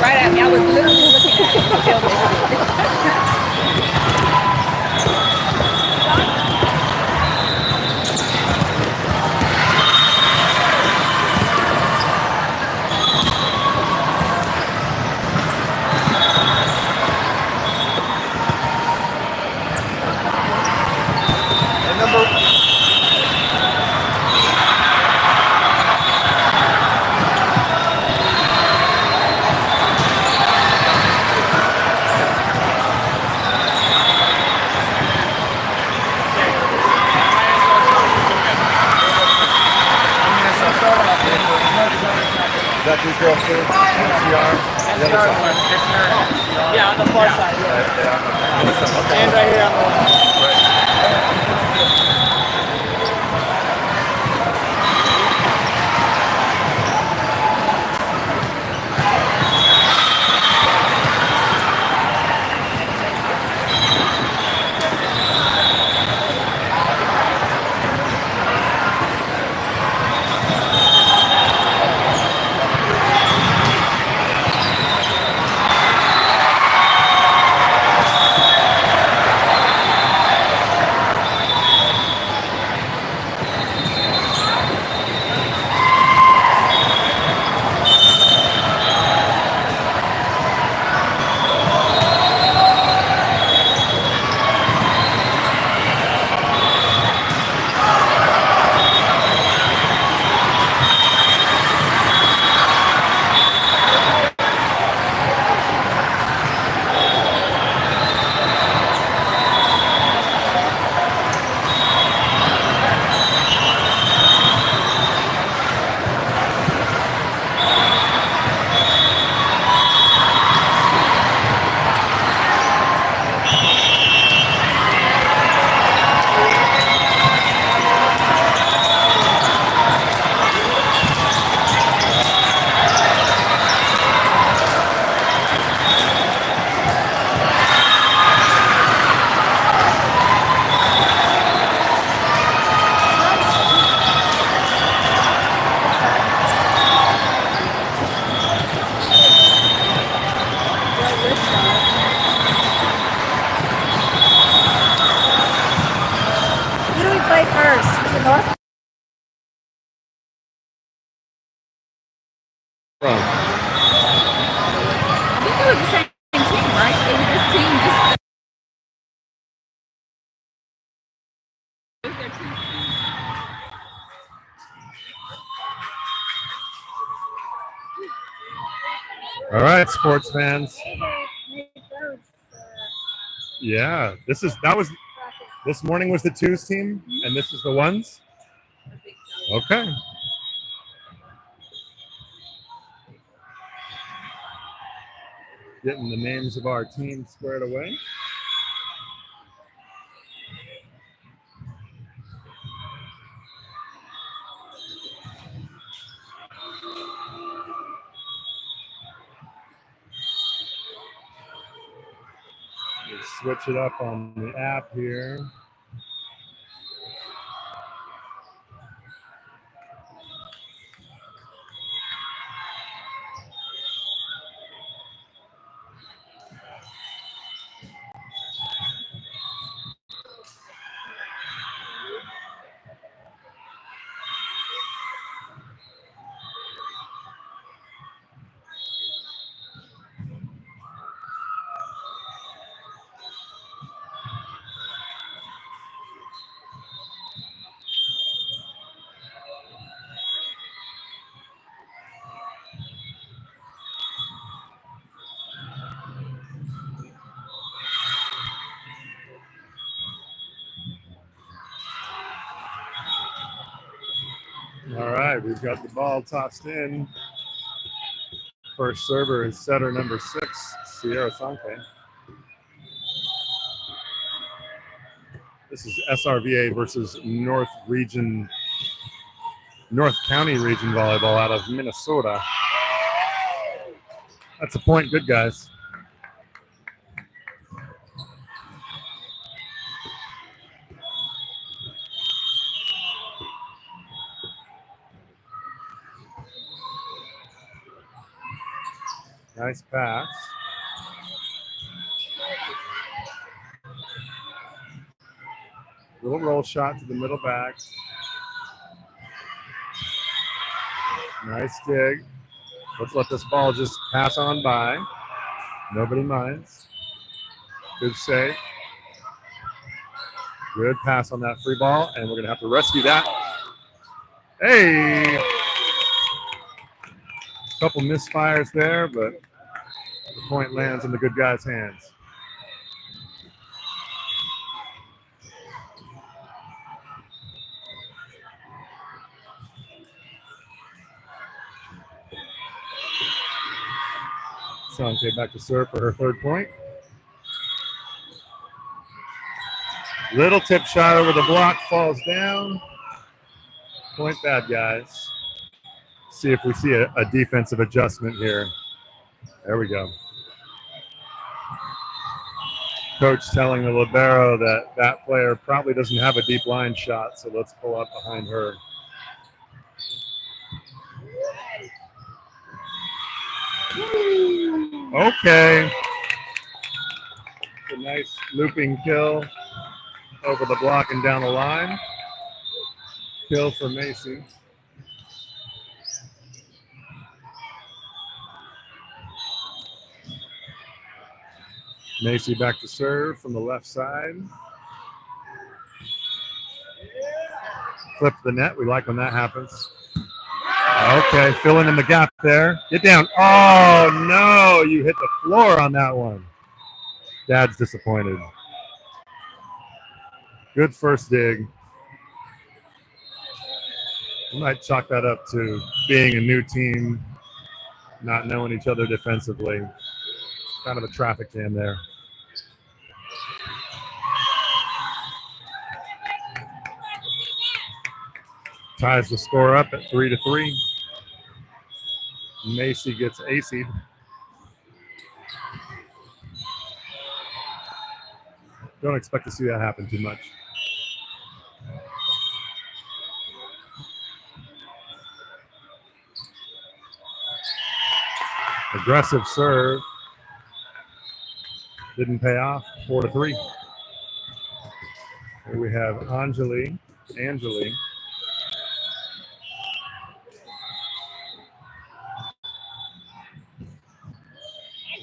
right at me. I was literally looking at it and still missed it. Is that these girls too? NCR? Yeah, on the far side. Yeah. And right here on the left. Who do we play first? Is it North? I think it was the same team, right? It was this team just. It was their team. All right, sports fans. Yeah, this morning was the twos team, and this is the ones. Okay. Getting the names of our teams squared away. We'll switch it up on the app here. All right, we've got the ball tossed in. First server is setter number 6, Sierra Sanke. This is SRVA versus North County Region Volleyball out of Minnesota. That's a point. Good, guys. Nice pass. Little roll shot to the middle back. Nice dig. Let's let this ball just pass on by. Nobody minds. Good save. Good pass on that free ball, and we're going to have to rescue that. Hey! Couple misfires there, but the point lands in the good guy's hands. Sanke back to serve for her third point. Little tip shot over the block, falls down. Point bad, guys. See if we see a defensive adjustment here. There we go. Coach telling the libero that that player probably doesn't have a deep line shot, so let's pull up behind her. Okay. A nice looping kill over the block and down the line. Kill for Macy. Macy back to serve from the left side. Flip the net. We like when that happens. Okay, filling in the gap there. Get down. Oh, no. You hit the floor on that one. Dad's disappointed. Good first dig. We might chalk that up to being a new team, not knowing each other defensively. Kind of a traffic jam there. Ties the score up at 3-3. Macy gets AC'd. Don't expect to see that happen too much. Aggressive serve. Didn't pay off. 4-3. Here we have Angeli.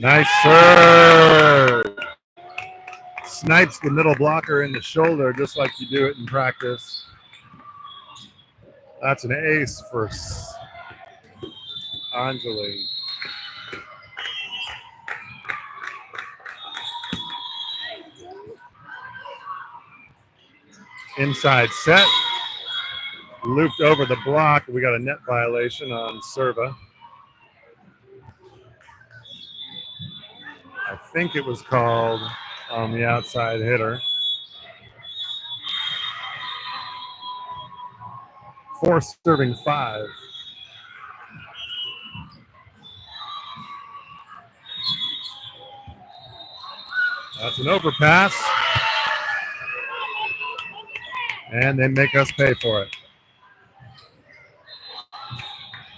Nice serve. Snipes the middle blocker in the shoulder just like you do it in practice. That's an ace for Angeli. Inside set. Looped over the block. We got a net violation on Serva. I think it was called on the outside hitter. 4 serving 5. That's an overpass. And they make us pay for it.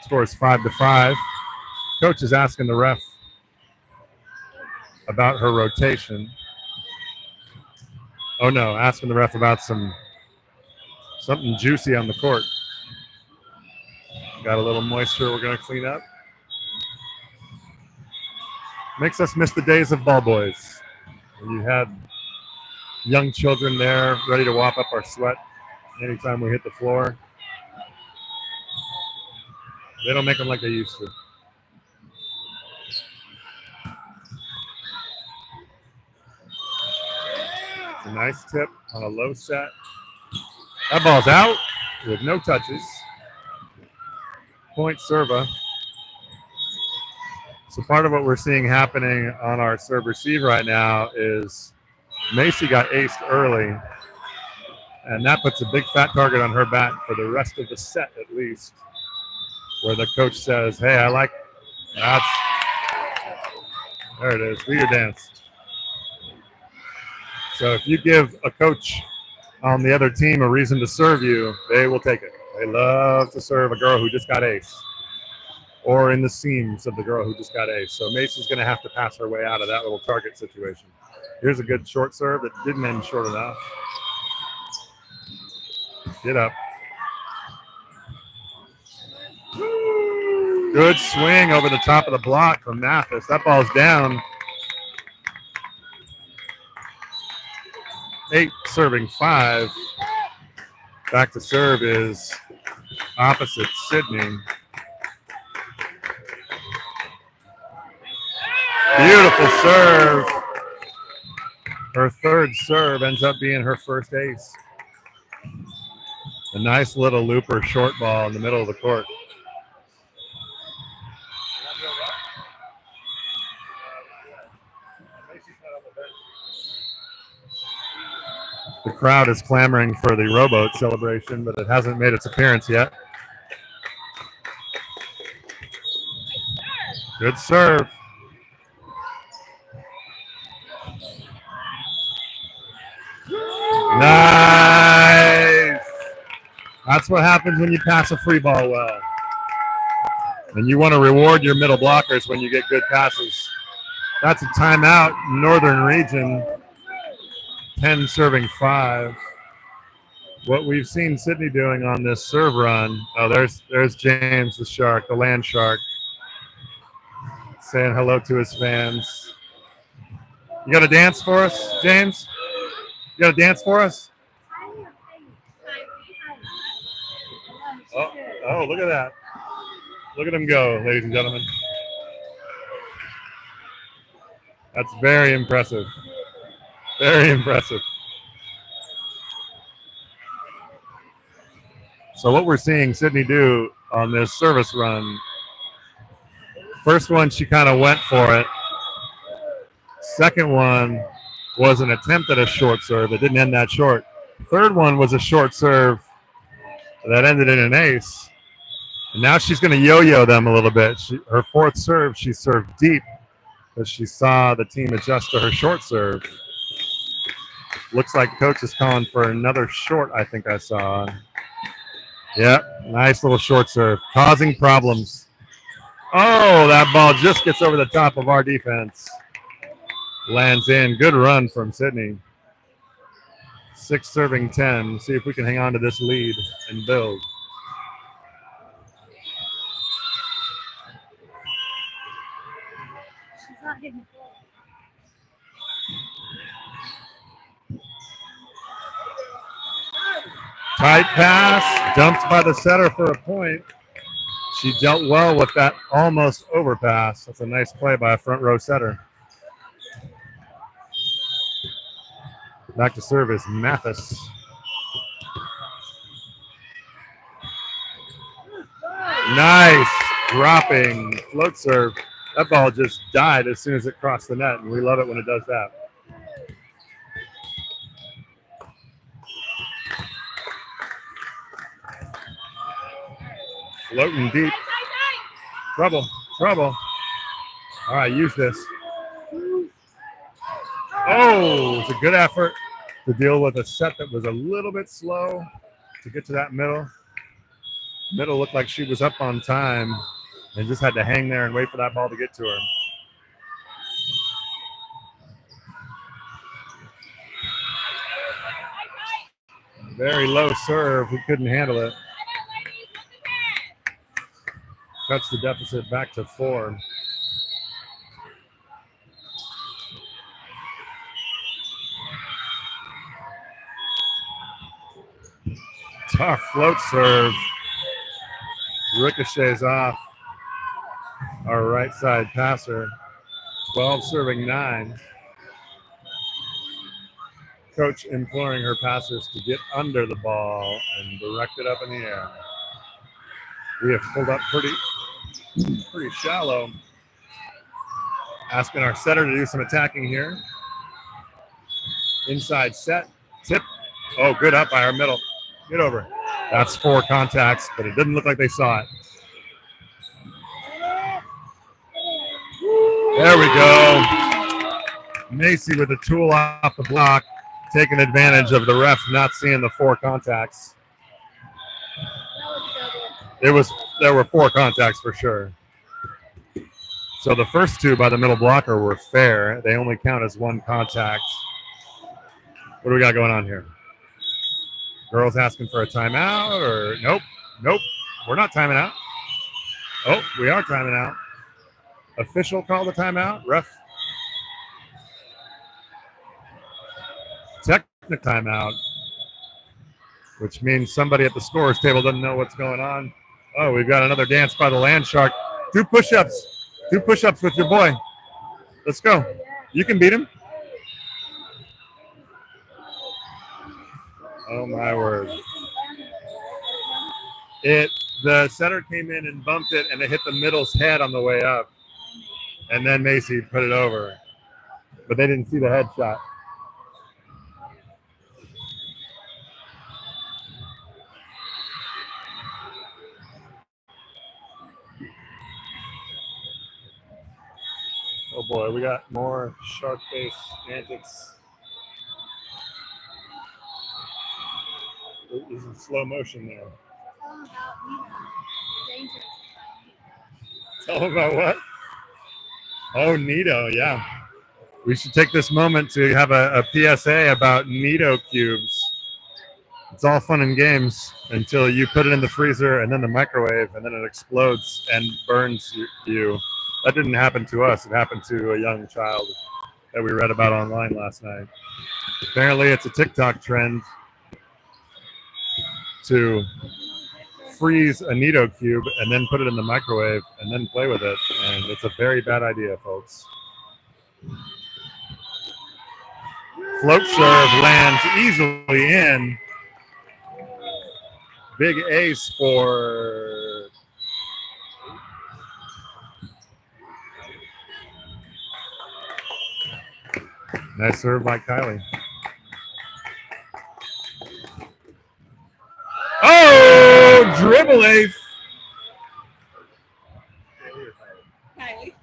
Score is 5-5. Coach is asking the ref about her rotation. Oh no, asking the ref about something juicy on the court. Got a little moisture we're going to clean up. Makes us miss the days of ball boys. You had young children there ready to mop up our sweat anytime we hit the floor. They don't make them like they used to. A nice tip on a low set. That ball's out with no touches. Point Serva. So part of what we're seeing happening on our serve receive right now is Macy got aced early, and that puts a big fat target on her back for the rest of the set at least, where the coach says, hey, I like that's there it is. Do your dance. So if you give a coach on the other team a reason to serve you, they will take it. They love to serve a girl who just got ace. or in the seams of the girl who just got ace. So Macy's going to have to pass her way out of that little target situation. Here's a good short serve that didn't end short enough. Get up. Good swing over the top of the block from Mathis. That ball's down. 8 serving 5. Back to serve is opposite Sydney. Beautiful serve. Her third serve ends up being her first ace. A nice little looper short ball in the middle of the court. The crowd is clamoring for the rowboat celebration, but it hasn't made its appearance yet. Good serve. Nice. That's what happens when you pass a free ball well. And you want to reward your middle blockers when you get good passes. That's a timeout, Northern Region. 10 serving 5. What we've seen Sydney doing on this serve run. Oh, there's James the Shark, the land shark, saying hello to his fans. You got to dance for us, James? You got to dance for us? Oh, look at that. Look at him go, ladies and gentlemen. That's very impressive. Very impressive. So what we're seeing Sydney do on this service run, first one she kind of went for it. Second one was an attempt at a short serve. It didn't end that short. Third one was a short serve that ended in an ace. And now she's going to yo-yo them a little bit. Her fourth serve, she served deep, but she saw the team adjust to her short serve. Looks like coach is calling for another short, I think I saw. Yep, nice little short serve, causing problems. Oh, that ball just gets over the top of our defense. Lands in. Good run from Sydney. 6 serving 10. See if we can hang on to this lead and build. She's not hitting the ball. Tight pass, dumped by the setter for a point. She dealt well with that almost overpass. That's a nice play by a front row setter. Back to service, Mathis. Nice dropping float serve. That ball just died as soon as it crossed the net, and we love it when it does that. Floating deep. Trouble, trouble. All right, use this. Oh, it's a good effort to deal with a set that was a little bit slow to get to that middle. Middle looked like she was up on time and just had to hang there and wait for that ball to get to her. Very low serve. He couldn't handle it. Cuts the deficit back to 4. Tough float serve. Ricochets off our right side passer. 12 serving 9. Coach imploring her passers to get under the ball and direct it up in the air. We have pulled up pretty shallow. Asking our setter to do some attacking here. Inside set, tip. Oh, good up by our middle. Get over. That's 4 contacts, but it didn't look like they saw it. There we go. Macy with the tool off the block, taking advantage of the ref not seeing the 4 contacts. There were 4 contacts for sure. So the first two by the middle blocker were fair. They only count as one contact. What do we got going on here? Girls asking for a timeout or nope. Nope. We're not timing out. Oh, we are timing out. Official call the timeout. Ref. Technical timeout. Which means somebody at the scorer's table doesn't know what's going on. Oh, we've got another dance by the land shark. Do push-ups. Do push-ups with your boy. Let's go. You can beat him. Oh, my word. The setter came in and bumped it, and it hit the middle's head on the way up. And then Macy put it over. But they didn't see the headshot. Oh boy, we got more shark face antics. This is slow motion there. Tell them about what? Oh, Nito, yeah. We should take this moment to have a PSA about Nito cubes. It's all fun and games until you put it in the freezer and then the microwave, and then it explodes and burns you. That didn't happen to us. It happened to a young child that we read about online last night. Apparently, it's a TikTok trend to freeze a Nito cube and then put it in the microwave and then play with it. And it's a very bad idea, folks. Float serve lands easily in. Big ace for nice serve by Kylie. Oh, dribble ace. Kylie.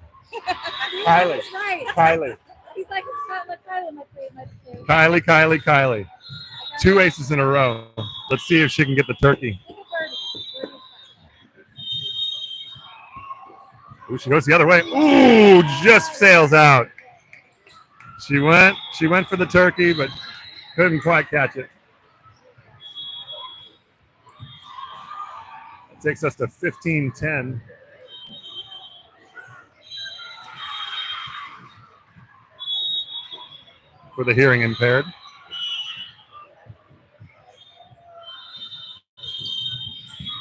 Kylie. That's right. Kylie. He's like, it's not my Kylie, Kylie. 2 aces in a row. Let's see if she can get the turkey. Ooh, she goes the other way. Ooh, just sails out. She went for the turkey, but couldn't quite catch it. It takes us to 15-10. For the hearing impaired.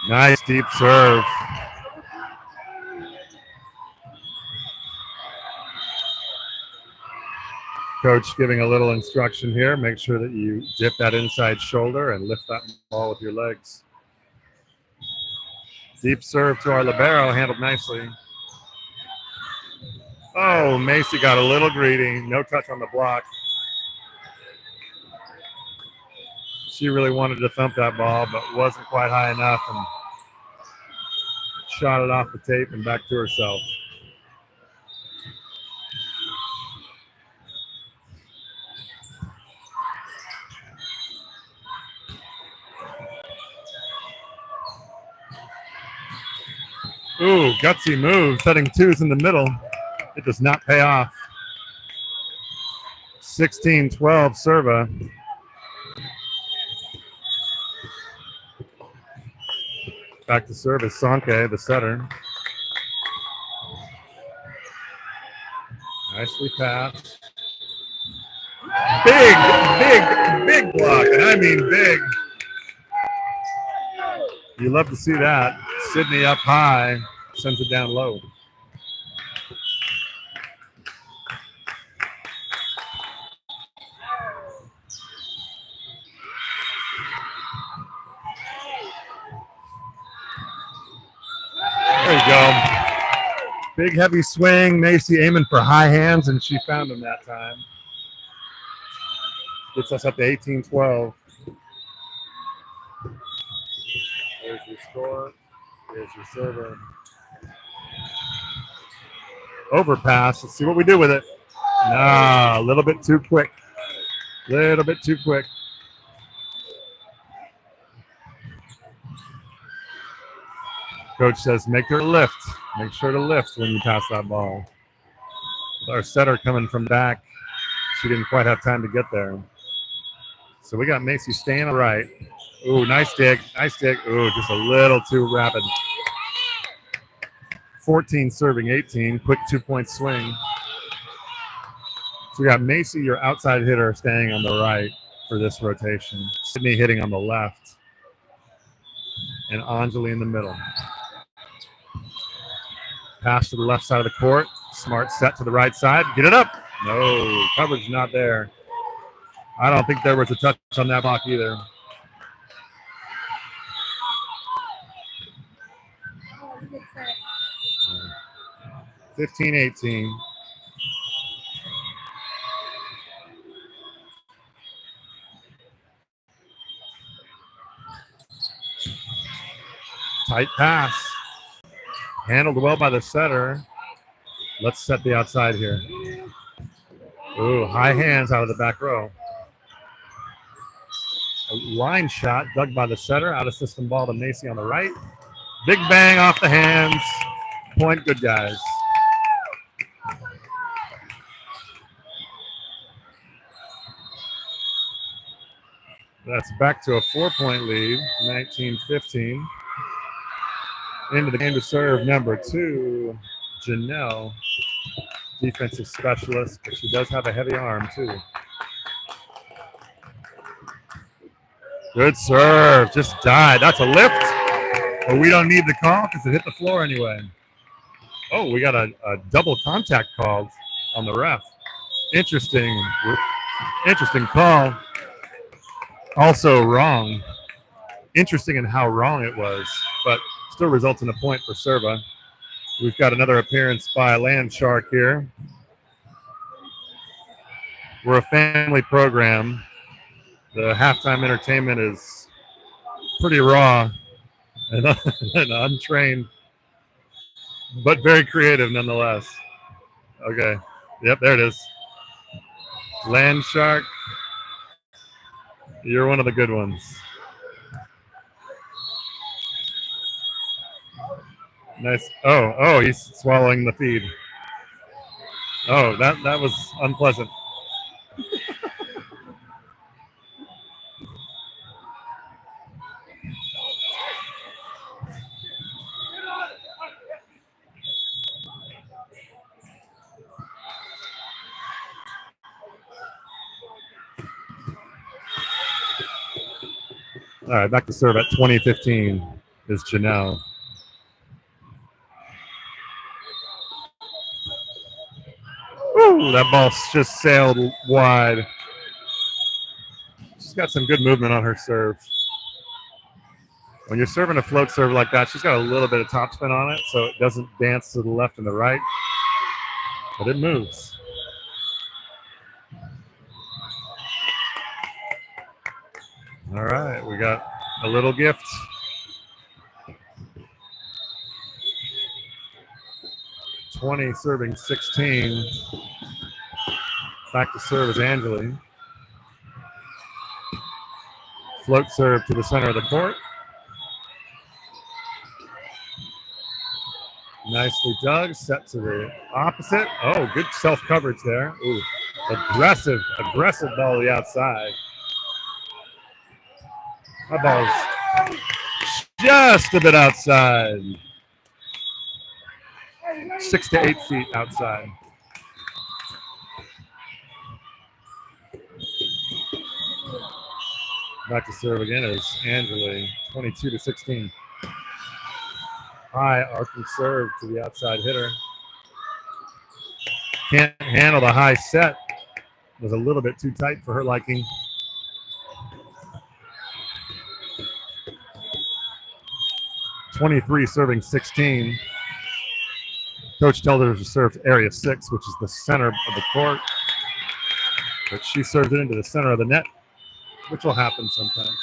Nice deep serve. Coach giving a little instruction here. Make sure that you dip that inside shoulder and lift that ball with your legs. Deep serve to our libero, handled nicely. Oh, Macy got a little greedy. No touch on the block. She really wanted to thump that ball, but wasn't quite high enough and shot it off the tape and back to herself. Ooh, gutsy move, setting 2s in the middle. It does not pay off. 16-12 Serva. Back to service, Sonke, the setter. Nicely passed. Big block, and I mean big. You love to see that. Sydney up high, sends it down low. There you go. Big heavy swing. Macy aiming for high hands, and she found them that time. Gets us up to 18-12. There's your score. Here's your server. Overpass. Let's see what we do with it. Nah, a little bit too quick. Little bit too quick. Coach says, make her lift. Make sure to lift when you pass that ball. With our setter coming from back, she didn't quite have time to get there. So we got Macy staying right. Ooh, nice dig. Nice dig. Ooh, just a little too rapid. 14 serving 18. Quick 2-point swing. So we got Macy, your outside hitter, staying on the right for this rotation. Sydney hitting on the left. And Anjali in the middle. Pass to the left side of the court. Smart set to the right side. Get it up. No, coverage not there. I don't think there was a touch on that block either. 15-18. Tight pass. Handled well by the setter. Let's set the outside here. Ooh, high hands out of the back row. A line shot dug by the setter. Out of system ball to Macy on the right. Big bang off the hands. Point, good guys. That's back to a 4-point lead, 19-15. Into the game to serve number 2, Janelle, defensive specialist, but she does have a heavy arm too. Good serve, just died. That's a lift, but we don't need the call because it hit the floor anyway. Oh, we got a double contact called on the ref. Interesting call. Also wrong. Interesting in how wrong it was, but still results in a point for Serva. We've got another appearance by Land Shark here. We're a family program. The halftime entertainment is pretty raw and untrained, but very creative nonetheless. Okay. Yep, there it is. Land Shark, you're one of the good ones. Nice. Oh, he's swallowing the feed. Oh, that was unpleasant. All right, back to serve at 20-15 is Janelle. Woo, that ball just sailed wide. She's got some good movement on her serve. When you're serving a float serve like that, she's got a little bit of topspin on it, so it doesn't dance to the left and the right, but it moves. All right, we got a little gift. (20) serving 16. Back to serve is Anjali. Float serve to the center of the court. Nicely dug, set to the opposite. Oh, good self-coverage there. Ooh, aggressive ball to the outside. That ball's just a bit outside. 6 to 8 feet outside. Back to serve again is Anjali, 22-16. High arcing serve to the outside hitter. Can't handle the high set. Was a little bit too tight for her liking. (23) serving 16. Coach told her to serve area 6, which is the center of the court. But she served it into the center of the net, which will happen sometimes.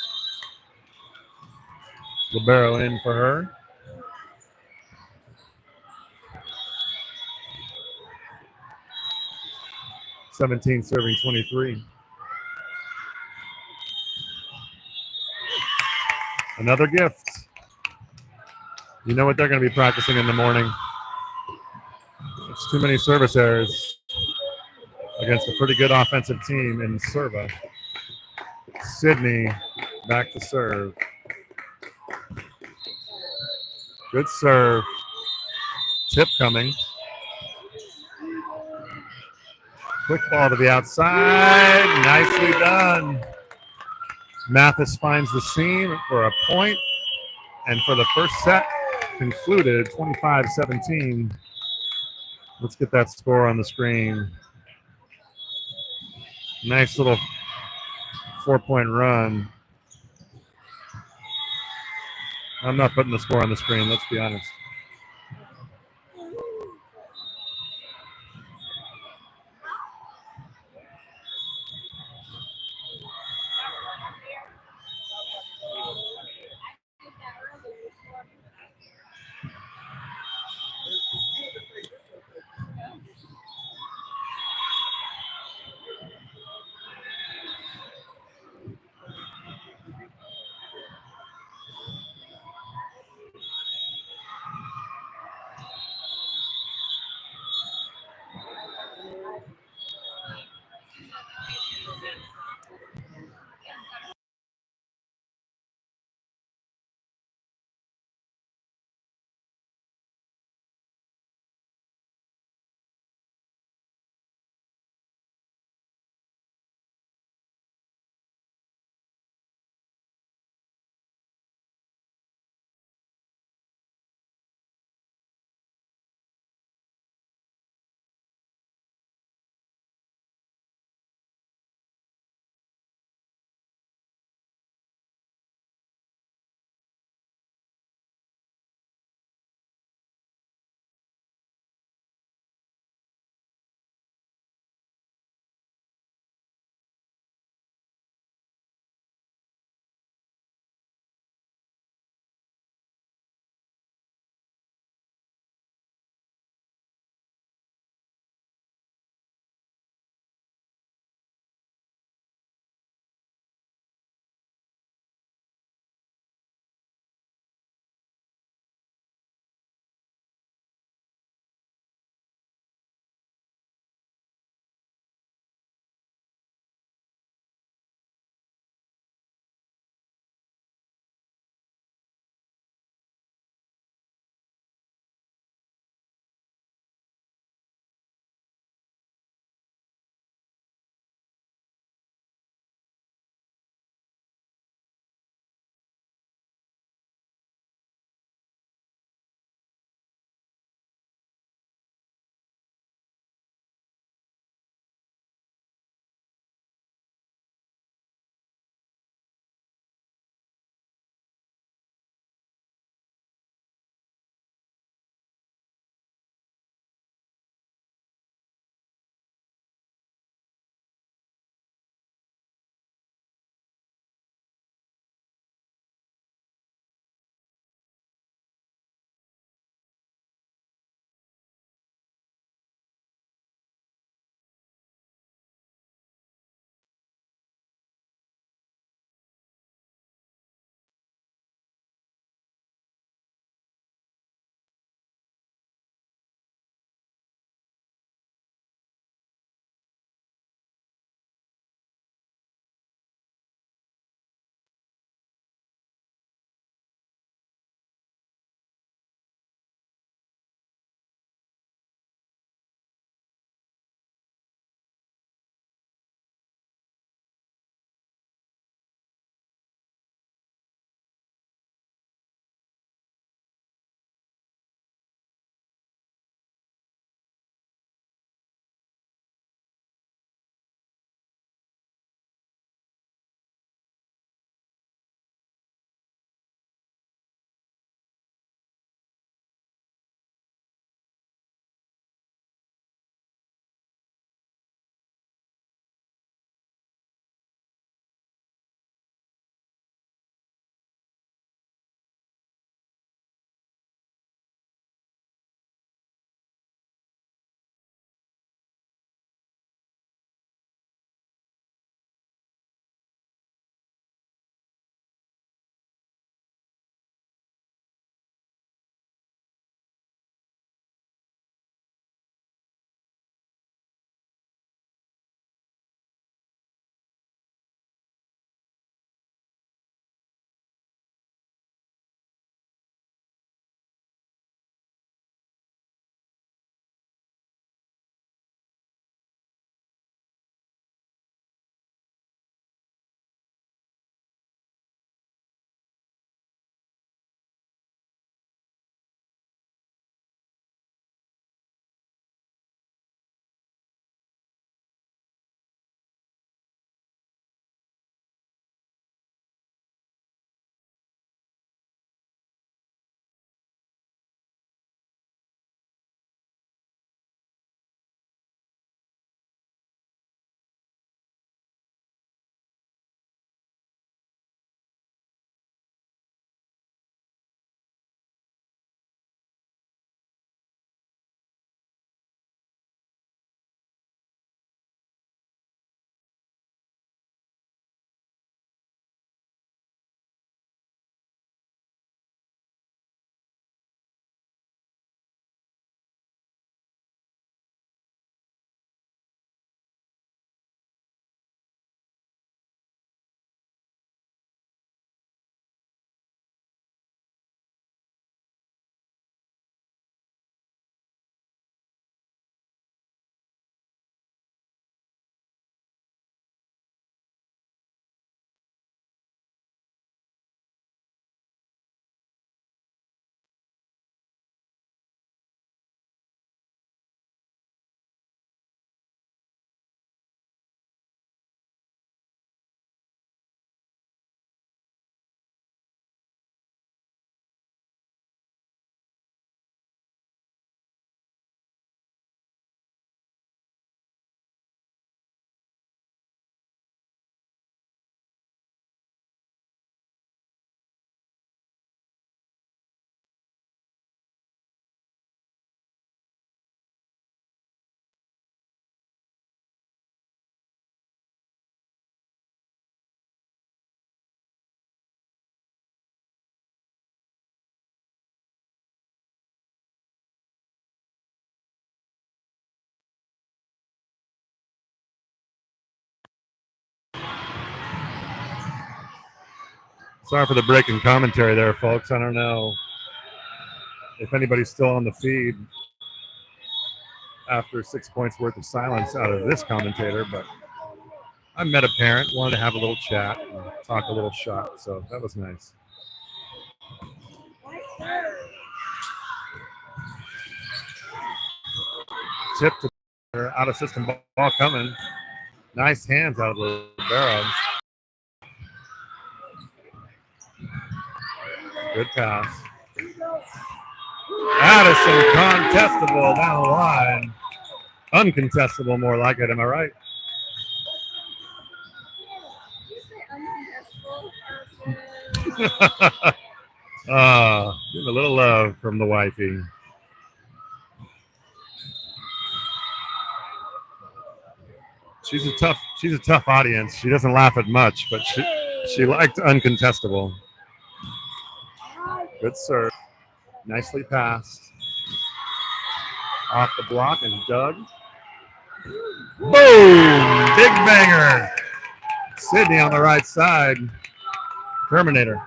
Libero in for her. (17) serving 23. Another gift. You know what they're going to be practicing in the morning. That's too many service errors against a pretty good offensive team in Serva. Sydney back to serve. Good serve. Tip coming. Quick ball to the outside. Nicely done. Mathis finds the seam for a point. And for the first set, concluded 25-17. Let's get that score on the screen. Nice little 4-point run. I'm not putting the score on the screen, let's be honest. Sorry for the break in commentary there, folks. I don't know if anybody's still on the feed after 6 points worth of silence out of this commentator, but I met a parent, wanted to have a little chat and talk a little shop, so that was nice. Tip to out of system ball coming. Nice hands out of the barrel. Good pass. Addison contestable down the line. Uncontestable, more like it. Am I right? Getting a little love from the wifey. She's a tough audience. She doesn't laugh at much, but she liked uncontestable. Good serve. Nicely passed. Off the block and dug. Boom! Big banger. Sydney on the right side. Terminator.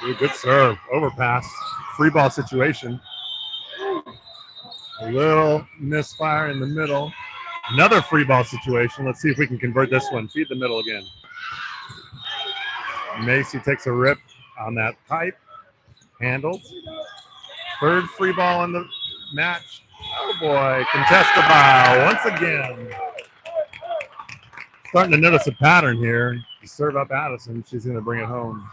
Ooh, good serve. Overpass. Free ball situation. A little misfire in the middle. Another free ball situation. Let's see if we can convert this one. Feed the middle again. Macy takes a rip on that pipe. Handled. Third free ball in the match. Oh boy, contestable once again. Starting to notice a pattern here. You serve up Addison, she's going to bring it home.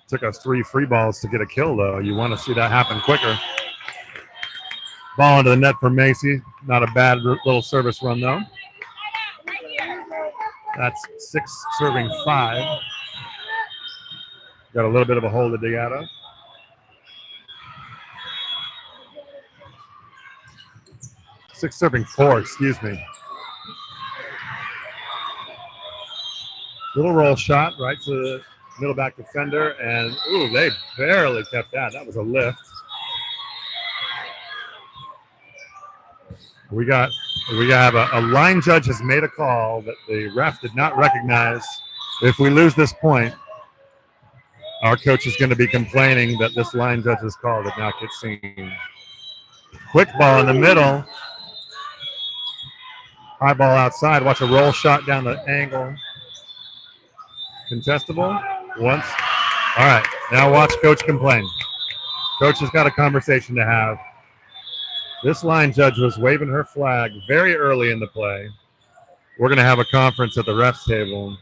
Took us 3 free balls to get a kill, though. You want to see that happen quicker. Ball into the net for Macy. Not a bad little service run, though. That's 6 serving 5. Got a little bit of a hole to dig out of. Six serving 4, excuse me. Little roll shot right to the middle back defender, and ooh, they barely kept that. That was a lift. We have a line judge has made a call that the ref did not recognize. If we lose this point, our coach is going to be complaining that this line judge's call did not get seen. Quick ball in the middle. High ball outside. Watch a roll shot down the angle. Contestable. Once. All right. Now watch coach complain. Coach has got a conversation to have. This line judge was waving her flag very early in the play. We're going to have a conference at the refs table.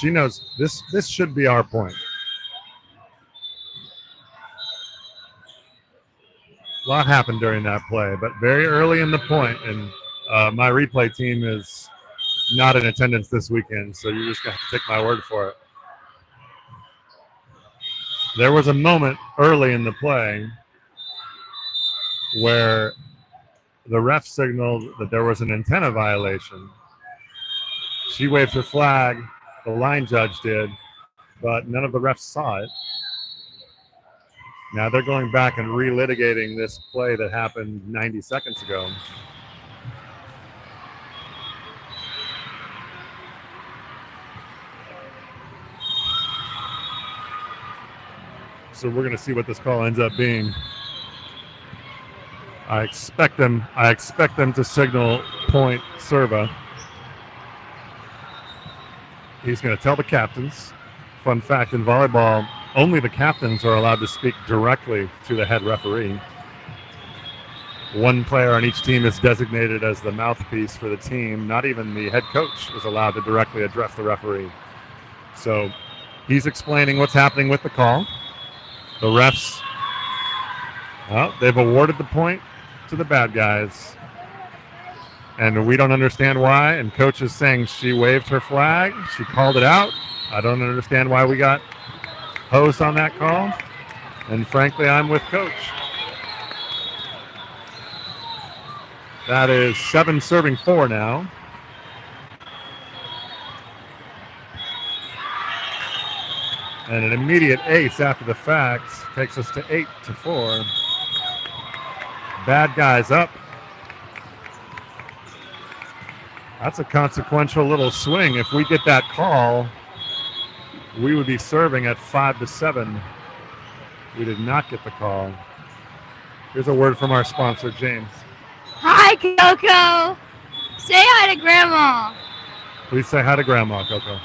She knows this should be our point. A lot happened during that play, but very early in the point, and my replay team is not in attendance this weekend, so you just got to take my word for it. There was a moment early in the play where the ref signaled that there was an antenna violation. She waved her flag, the line judge did, but none of the refs saw it. Now they're going back and relitigating this play that happened 90 seconds ago. So we're going to see what this call ends up being. I expect them to signal point Serva. He's going to tell the captains. Fun fact, in volleyball, only the captains are allowed to speak directly to the head referee. One player on each team is designated as the mouthpiece for the team. Not even the head coach is allowed to directly address the referee. So he's explaining what's happening with the call. The refs, well, they've awarded the point to the bad guys. And we don't understand why. And coach is saying she waved her flag. She called it out. I don't understand why we got hosed on that call. And frankly, I'm with coach. That is 7 serving 4 now. And an immediate ace after the fact takes us to 8-4. Bad guys up. That's a consequential little swing. If we get that call, we would be serving at 5-7. We did not get the call. Here's a word from our sponsor, James. Hi, Coco. Say hi to Grandma. Please say hi to Grandma, Coco.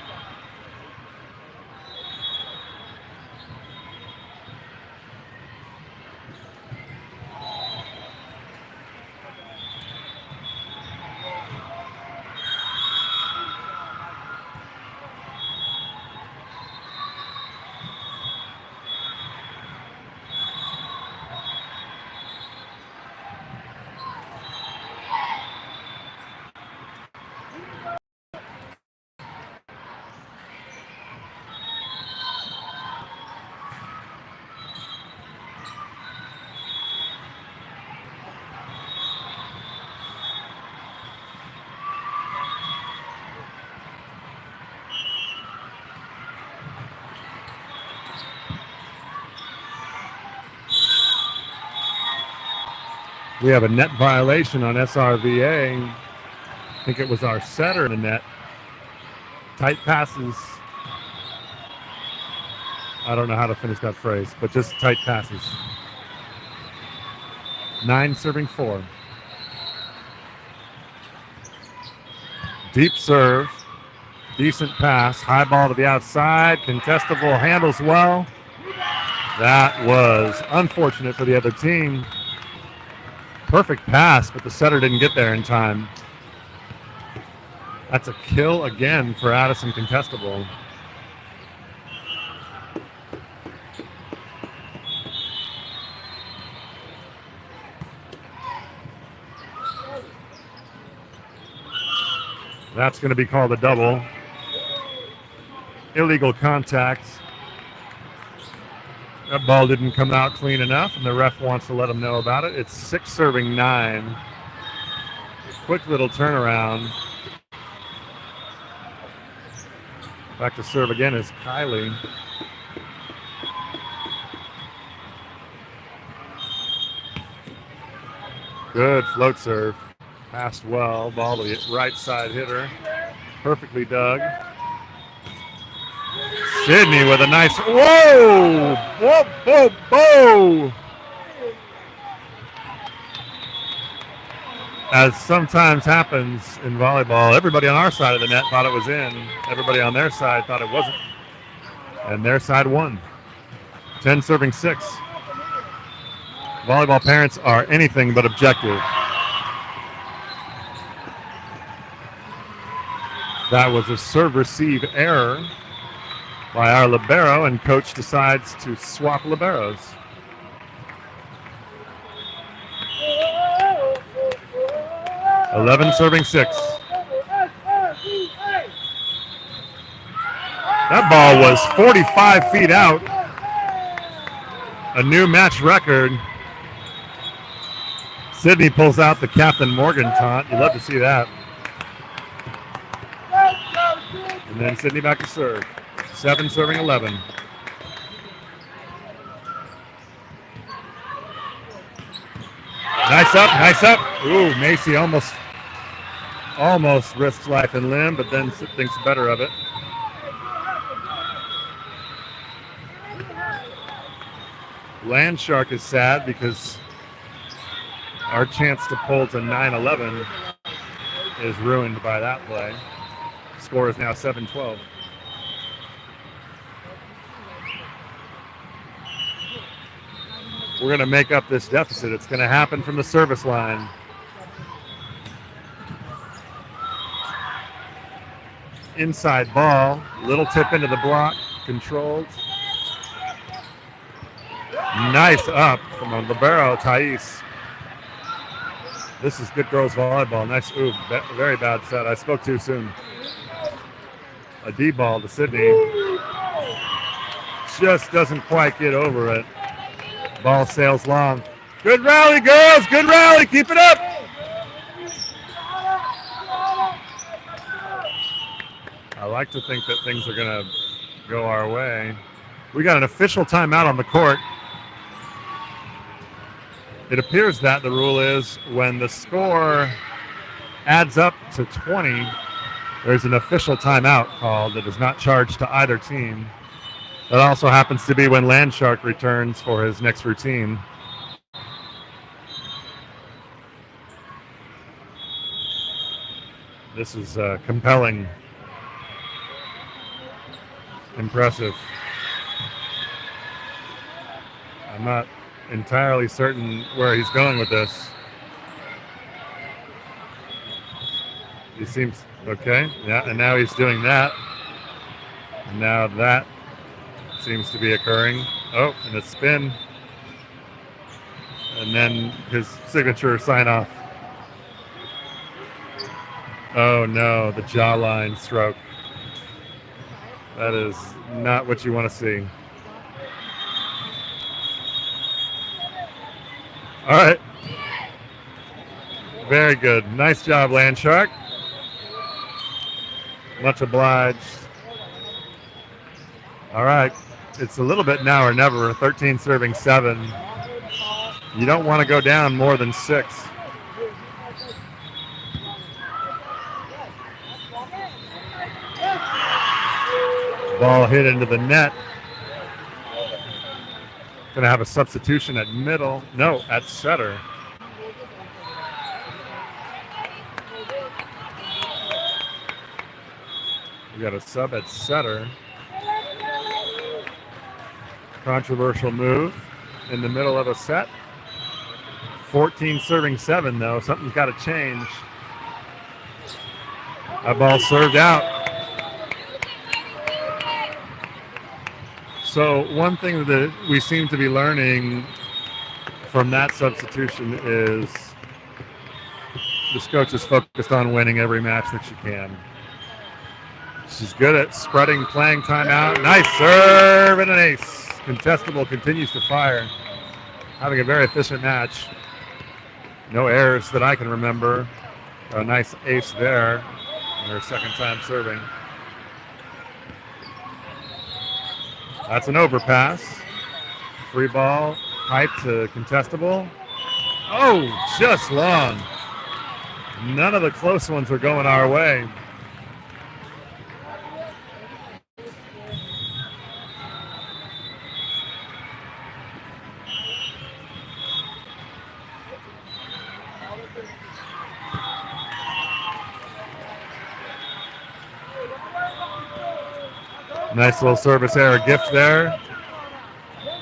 We have a net violation on SRVA. I think it was our setter in the net. Tight passes. I don't know how to finish that phrase, but just tight passes. 9 serving 4. Deep serve. Decent pass. High ball to the outside. Contestable. Handles well. That was unfortunate for the other team. Perfect pass, but the setter didn't get there in time. That's a kill again for Addison Contestable. That's going to be called a double. Illegal contact. That ball didn't come out clean enough, and the ref wants to let them know about it. It's 6 serving 9. Quick little turnaround. Back to serve again is Kylie. Good float serve. Passed well. Ball to the right side hitter. Perfectly dug. Sydney with a nice, whoa, whoa, whoa, whoa. As sometimes happens in volleyball, everybody on our side of the net thought it was in. Everybody on their side thought it wasn't. And their side won. 10 serving 6. Volleyball parents are anything but objective. That was a serve-receive error by our libero, and coach decides to swap liberos. $11 serving 6. That ball was 45 feet out. A new match record. Sydney pulls out the Captain Morgan taunt. You love to see that. And then Sydney back to serve. 7 serving 11. Nice up, nice up. Ooh, Macy almost risks life and limb, but then thinks better of it. Landshark is sad because our chance to pull to 9-11 is ruined by that play. Score is now 7-12. We're going to make up this deficit. It's going to happen from the service line. Inside ball, little tip into the block, controlled. Nice up from a libero, Thais. This is good girls volleyball. Nice, ooh, very bad set. I spoke too soon. A D ball to Sydney. Just doesn't quite get over it. Ball sails long. Good rally, girls. Good rally. Keep it up. I like to think that things are going to go our way. We got an official timeout on the court. It appears that the rule is when the score adds up to 20, there's an official timeout called that is not charged to either team. That also happens to be when Landshark returns for his next routine. This is compelling, impressive. I'm not entirely certain where he's going with this. He seems okay. Yeah, and now he's doing that. And now that seems to be occurring. Oh, and a spin. And then his signature sign off. Oh no, the jawline stroke. That is not what you want to see. All right. Very good. Nice job, Landshark. Much obliged. All right. It's a little bit now or never. 13 serving 7. You don't want to go down more than 6. Ball hit into the net. Going to have a substitution at middle. No, at setter. We got a sub at setter. Controversial move in the middle of a set. 14 serving 7, though. Something's got to change. That ball served out. So one thing that we seem to be learning from that substitution is this coach is focused on winning every match that she can. She's good at spreading playing time out. Nice serve and an ace. Contestable continues to fire. Having a very efficient match. No errors that I can remember. A nice ace there in her second time serving. That's an overpass. Free ball, pipe to contestable. Oh, just long. None of the close ones are going our way. Nice little service error gift there.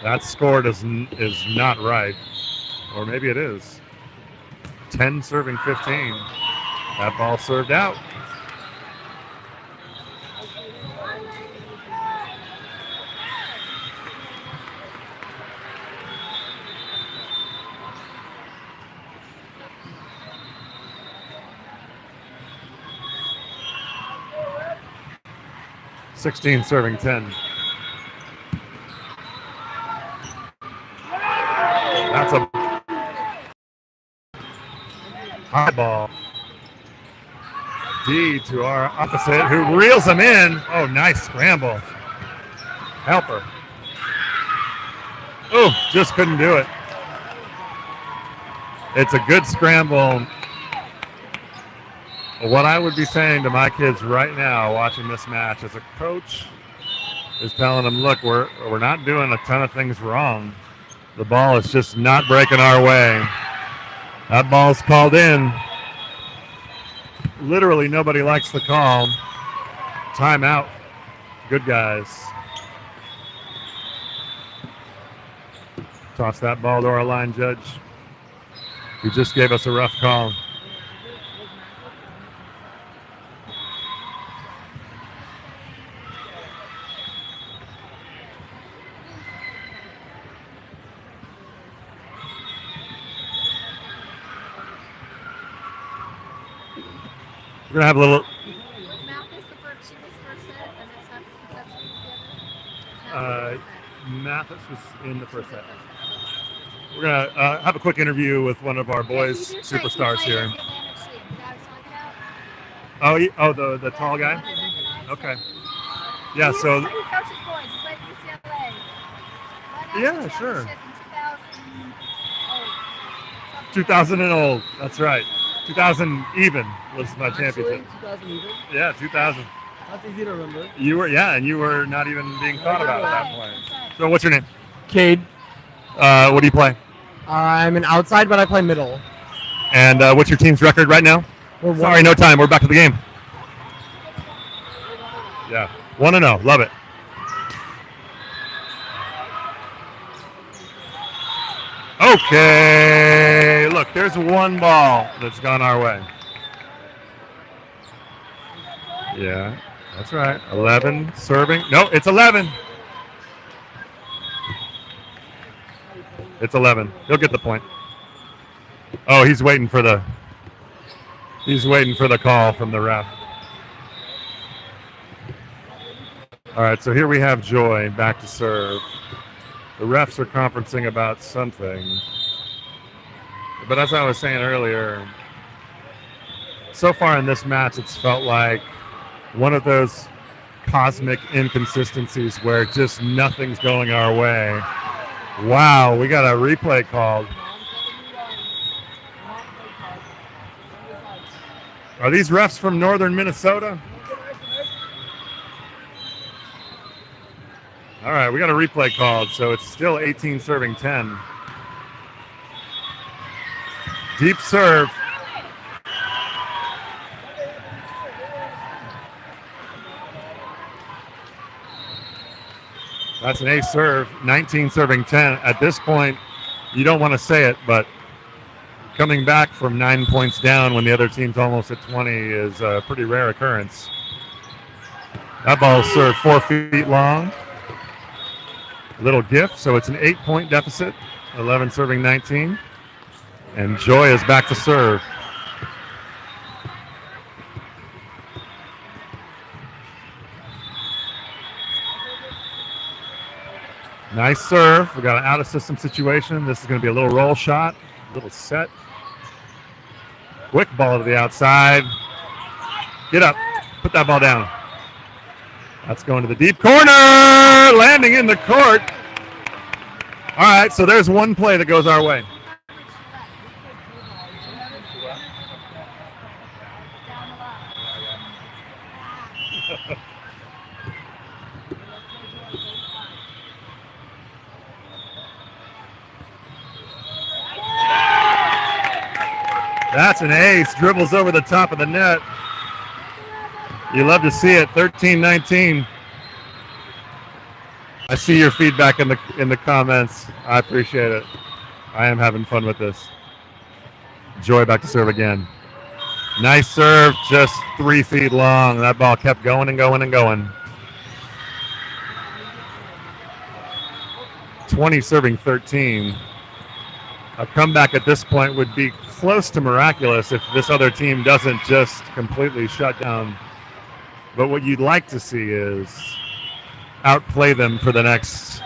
That score is not right. Or maybe it is. 10 serving 15. That ball served out. $16 serving 10. That's a high ball. D to our opposite, who reels him in. Oh, nice scramble. Helper. Oh, just couldn't do it. It's a good scramble. What I would be saying to my kids right now watching this match as a coach is telling them, look, we're not doing a ton of things wrong. The ball is just not breaking our way. That ball's called in. Literally nobody likes the call. Timeout. Good guys. Toss that ball to our line judge, who just gave us a rough call. We're going to have a little... Mathis was in the first set. We're going to have a quick interview with one of our boys' superstars here. Oh, the tall guy? Okay. Yeah, so... Yeah, sure. 2000 and old. That's right. 2000 even was my championship. 2000 even? Yeah, 2000. That's easy to remember. You were, yeah, and you were not even being thought about at that point. So what's your name? Cade. What do you play? I'm an outside, but I play middle. And what's your team's record right now? We're Sorry, no time. We're back to the game. Yeah, 1-0. Love it. Okay, look, there's one ball that's gone our way. Yeah, that's right. 11 serving. No, it's 11. It's 11. He'll get the point. Oh, he's waiting for the call from the ref. All right, so here we have Joy back to serve. The refs are conferencing about something. But as I was saying earlier, so far in this match, it's felt like one of those cosmic inconsistencies where just nothing's going our way. Wow, we got a replay called. Are these refs from northern Minnesota? All right, we got a replay called, so it's still 18 serving 10. Deep serve. That's an ace serve, 19 serving 10. At this point, you don't want to say it, but coming back from 9 points down when the other team's almost at 20 is a pretty rare occurrence. That ball is served 4 feet long. Little gift, so it's an 8-point deficit, 11 serving 19. And Joy is back to serve. Nice serve. We got an out-of-system situation. This is going to be a little roll shot, a little set. Quick ball to the outside. Get up. Put that ball down. That's going to the deep corner. Landing in the court. All right, so there's one play that goes our way. That's an ace. Dribbles over the top of the net. You love to see it. 13-19. I see your feedback in the comments. I appreciate it. I am having fun with this. Joy back to serve again. Nice serve, just 3 feet long. That ball kept going and going and going. 20 serving 13. A comeback at this point would be close to miraculous if this other team doesn't just completely shut down. But what you'd like to see is outplay them for the next,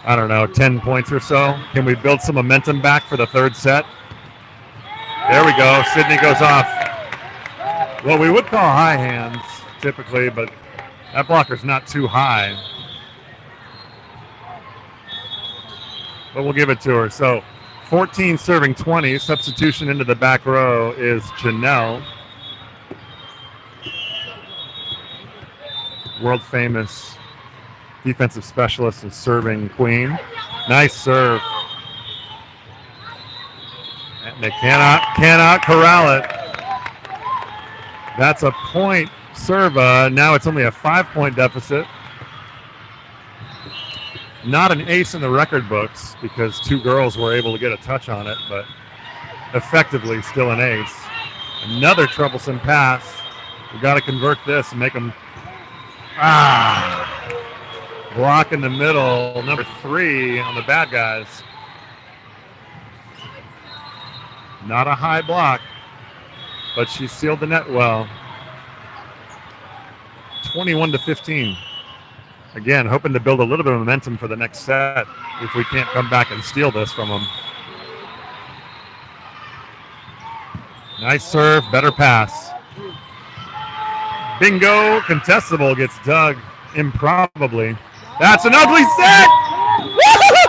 10 points or so. Can we build some momentum back for the third set? There we go. Sydney goes off. Well, we would call high hands typically, but that blocker's not too high. But we'll give it to her. So 14 serving 20. Substitution into the back row is Janelle. World famous defensive specialist and serving queen. Nice serve. And they cannot corral it. That's a point serve. Now it's only a 5-point deficit. Not an ace in the record books because 2 girls were able to get a touch on it, but effectively still an ace. Another troublesome pass. We got to convert this and make them. Block in the middle. Number 3 on the bad guys. Not a high block, but she sealed the net well. 21-15. Again, hoping to build a little bit of momentum for the next set if we can't come back and steal this from them. Nice serve, better pass. Bingo, contestable gets dug improbably. That's an ugly set! Woo-hoo-hoo!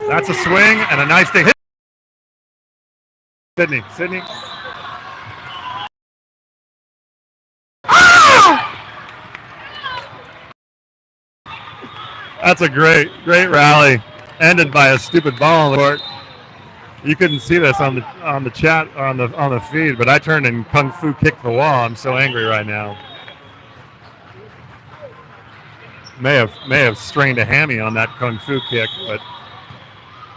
That's a swing and a nice hit. Sydney. That's a great rally, ended by a stupid ball on the court. You couldn't see this on the chat or on the feed, but I turned and kung fu kicked the wall. I'm so angry right now. May have strained a hammy on that kung fu kick, but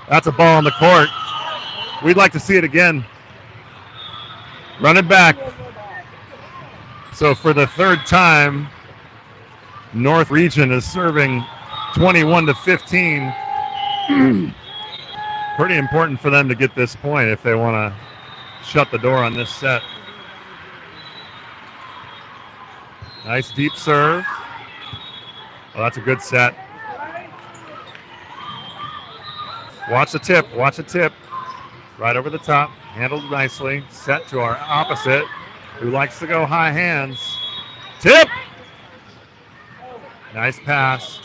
that's a ball on the court. We'd like to see it again. Run it back. So for the third time, North Region is serving 21-15. Pretty important for them to get this point if they want to shut the door on this set. Nice deep serve. Well, that's a good set. Watch the tip. Right over the top. Handled nicely. Set to our opposite, who likes to go high hands. Tip! Nice pass.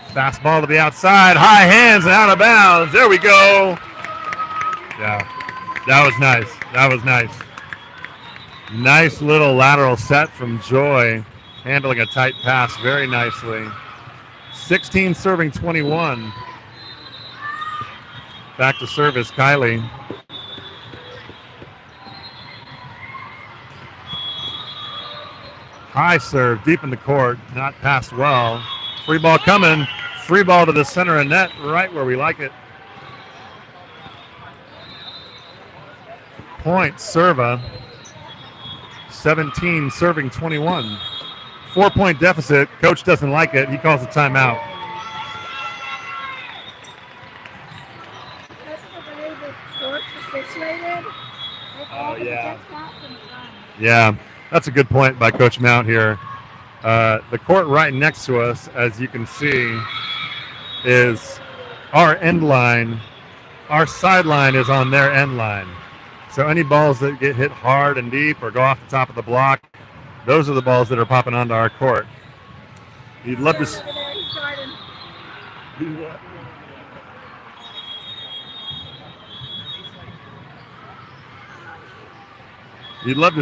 Fastball to the outside. High hands and out of bounds. There we go. Yeah, that was nice. Nice little lateral set from Joy. Handling a tight pass very nicely. 16 serving 21. Back to service, Kylie. High serve, deep in the court, not passed well. Free ball coming. Free ball to the center of net, right where we like it. Point, Serva. 17 serving 21. 4-point deficit. Coach doesn't like it. He calls a timeout. Oh, yeah. Yeah, that's a good point by Coach Mount here. The court right next to us, as you can see, is our end line. Our sideline is on their end line. So any balls that get hit hard and deep or go off the top of the block, those are the balls that are popping onto our court. You'd love to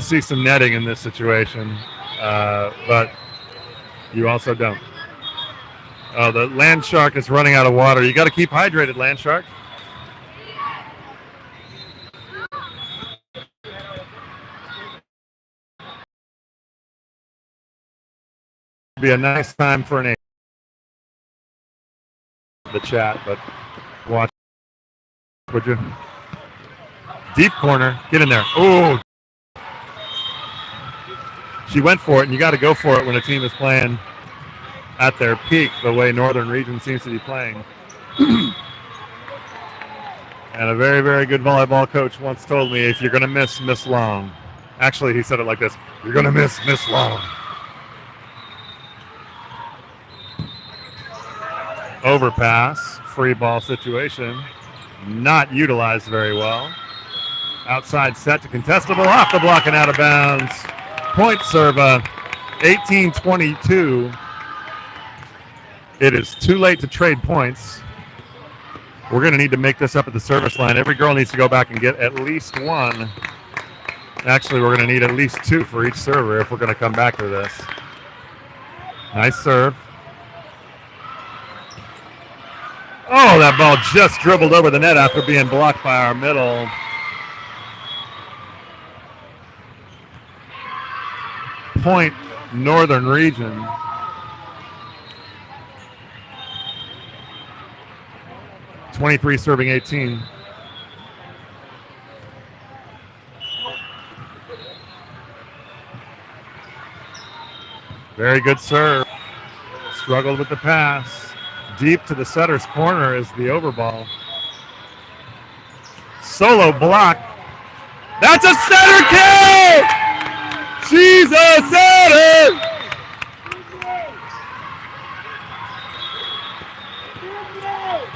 see some netting in this situation, but you also don't. Oh, the land shark is running out of water. You got to keep hydrated, land shark. Be a nice time for an the chat, but watch, would you? Deep corner, get in there. Oh, she went for it, and you got to go for it when a team is playing at their peak, the way Northern Region seems to be playing. And a very, very good volleyball coach once told me, if you're going to miss long. Actually, he said it like this: you're going to miss long. Overpass, free ball situation, not utilized very well. Outside set to contestable, off the block and out of bounds. Point Serva, 18-22. It is too late to trade points. We're going to need to make this up at the service line. Every girl needs to go back and get at least one. Actually, we're going to need at least two for each server if we're going to come back to this. Nice serve. Oh, that ball just dribbled over the net after being blocked by our middle. Point, Northern Region. (23 serving 18). Very good serve. Struggled with the pass. Deep to the setter's corner is the overball. Solo block. That's a setter kill! She's a setter!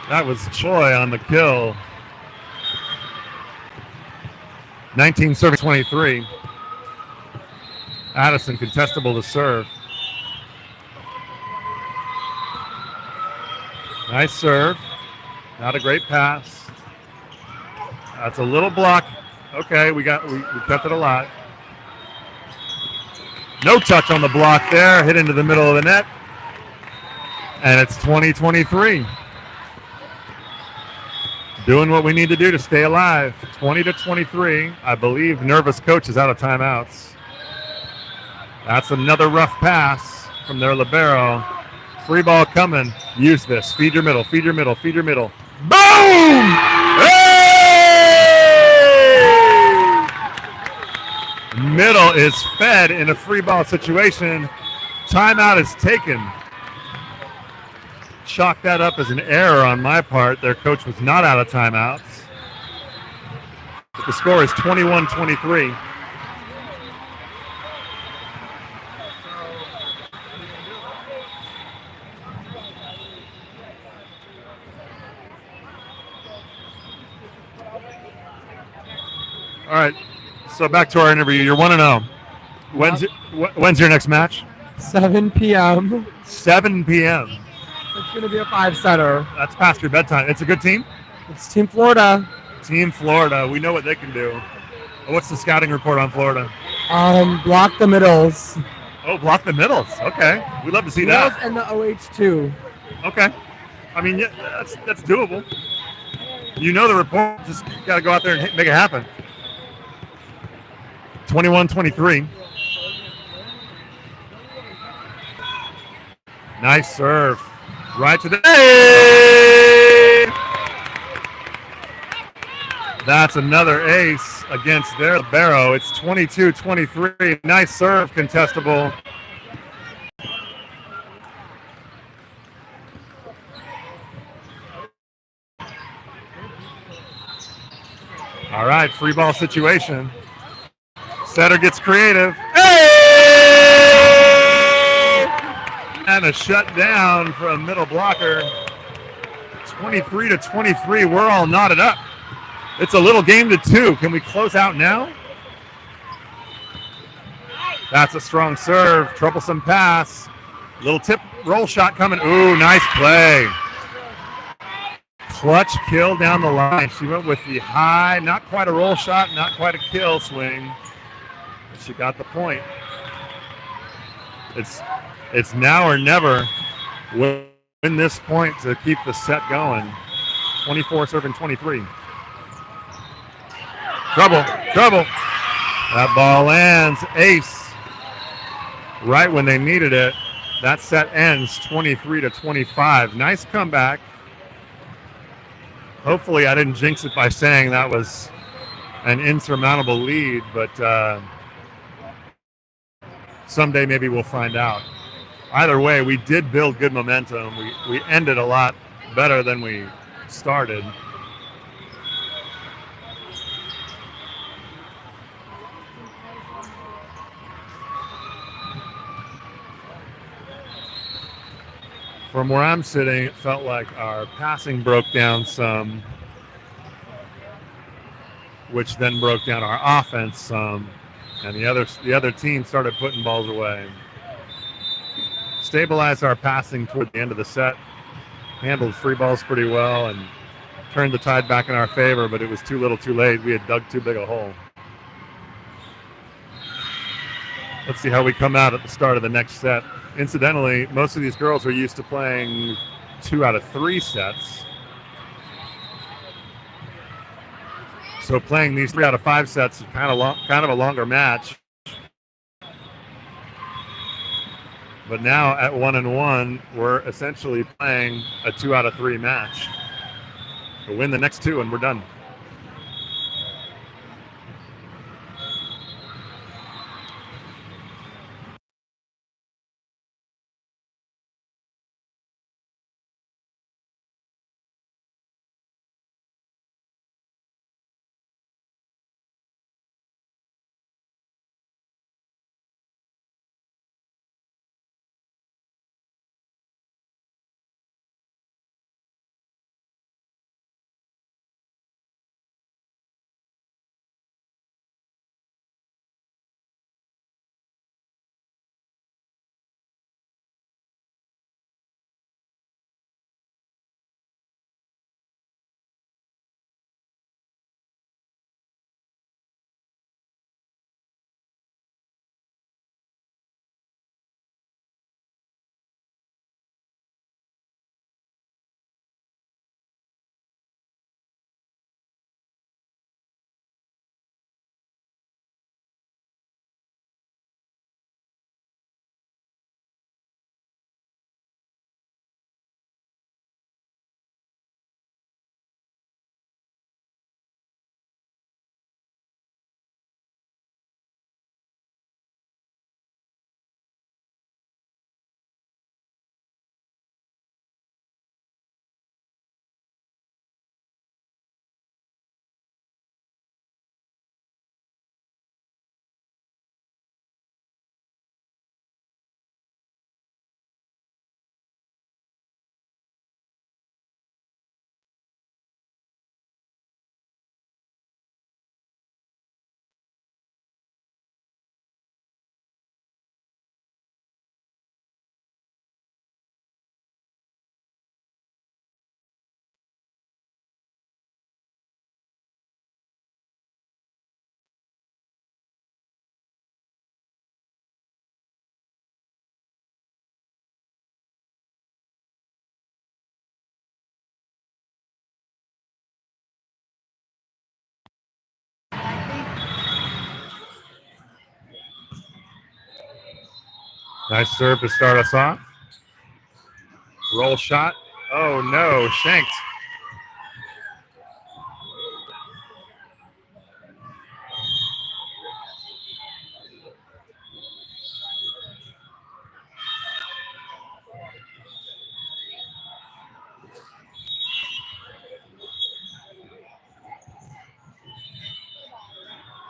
That was Choi on the kill. 19 serving 23. Addison contestable to serve. Nice serve. Not a great pass. That's a little block. Okay, we kept it alive. No touch on the block there. Hit into the middle of the net. And it's 20-23. Doing what we need to do to stay alive. 20-23. I believe nervous coach is out of timeouts. That's another rough pass from their libero. Free ball coming. Use this. Feed your middle. Feed your middle. Feed your middle. Boom! Hey! Middle is fed in a free ball situation. Timeout is taken. Chalk that up as an error on my part. Their coach was not out of timeouts. But the score is 21-23. All right, so back to our interview. You're 1-0. When's your next match? 7 p.m. 7 p.m. It's going to be a 5-setter. That's past your bedtime. It's a good team? It's Team Florida. Team Florida. We know what they can do. What's the scouting report on Florida? Block the middles. Oh, block the middles. Okay. We'd love to see that. And the OH2. Okay. I mean, yeah, that's doable. You know the report. Just got to go out there and make it happen. 21-23. Nice serve. Right to the... Hey! That's another ace against their libero. It's 22-23. Nice serve, contestable. All right, free ball situation. Setter ggets creative. Hey! And a shutdown for a middle blocker. 23-23. We're all knotted up. It's a little game to 2. Can we close out now? That's a strong serve. Troublesome pass. Little tip roll shot coming. Ooh, nice play. Clutch kill down the line. She went with the high, not quite a roll shot, not quite a kill swing. She got the point. It's now or never. Win this point to keep the set going. 24 serving 23. Trouble. That ball lands. Ace. Right when they needed it. That set ends 23-25. Nice comeback. Hopefully I didn't jinx it by saying that was an insurmountable lead, but someday maybe we'll find out. Either way, we did build good momentum. We ended a lot better than we started. From where I'm sitting, it felt like our passing broke down some, which then broke down our offense some, and the other team started putting balls away. Stabilized our passing toward the end of the set, handled free balls pretty well, and turned the tide back in our favor, but it was too little too late. We had dug too big a hole. Let's see how we come out at the start of the next set. Incidentally, most of these girls are used to playing 2 out of 3 sets. So playing these 3 out of 5 sets is kind of a longer match. But now at 1-1, we're essentially playing a 2 out of 3 match. We'll win the next 2 and we're done. Nice serve to start us off. Roll shot. Oh no, shanked.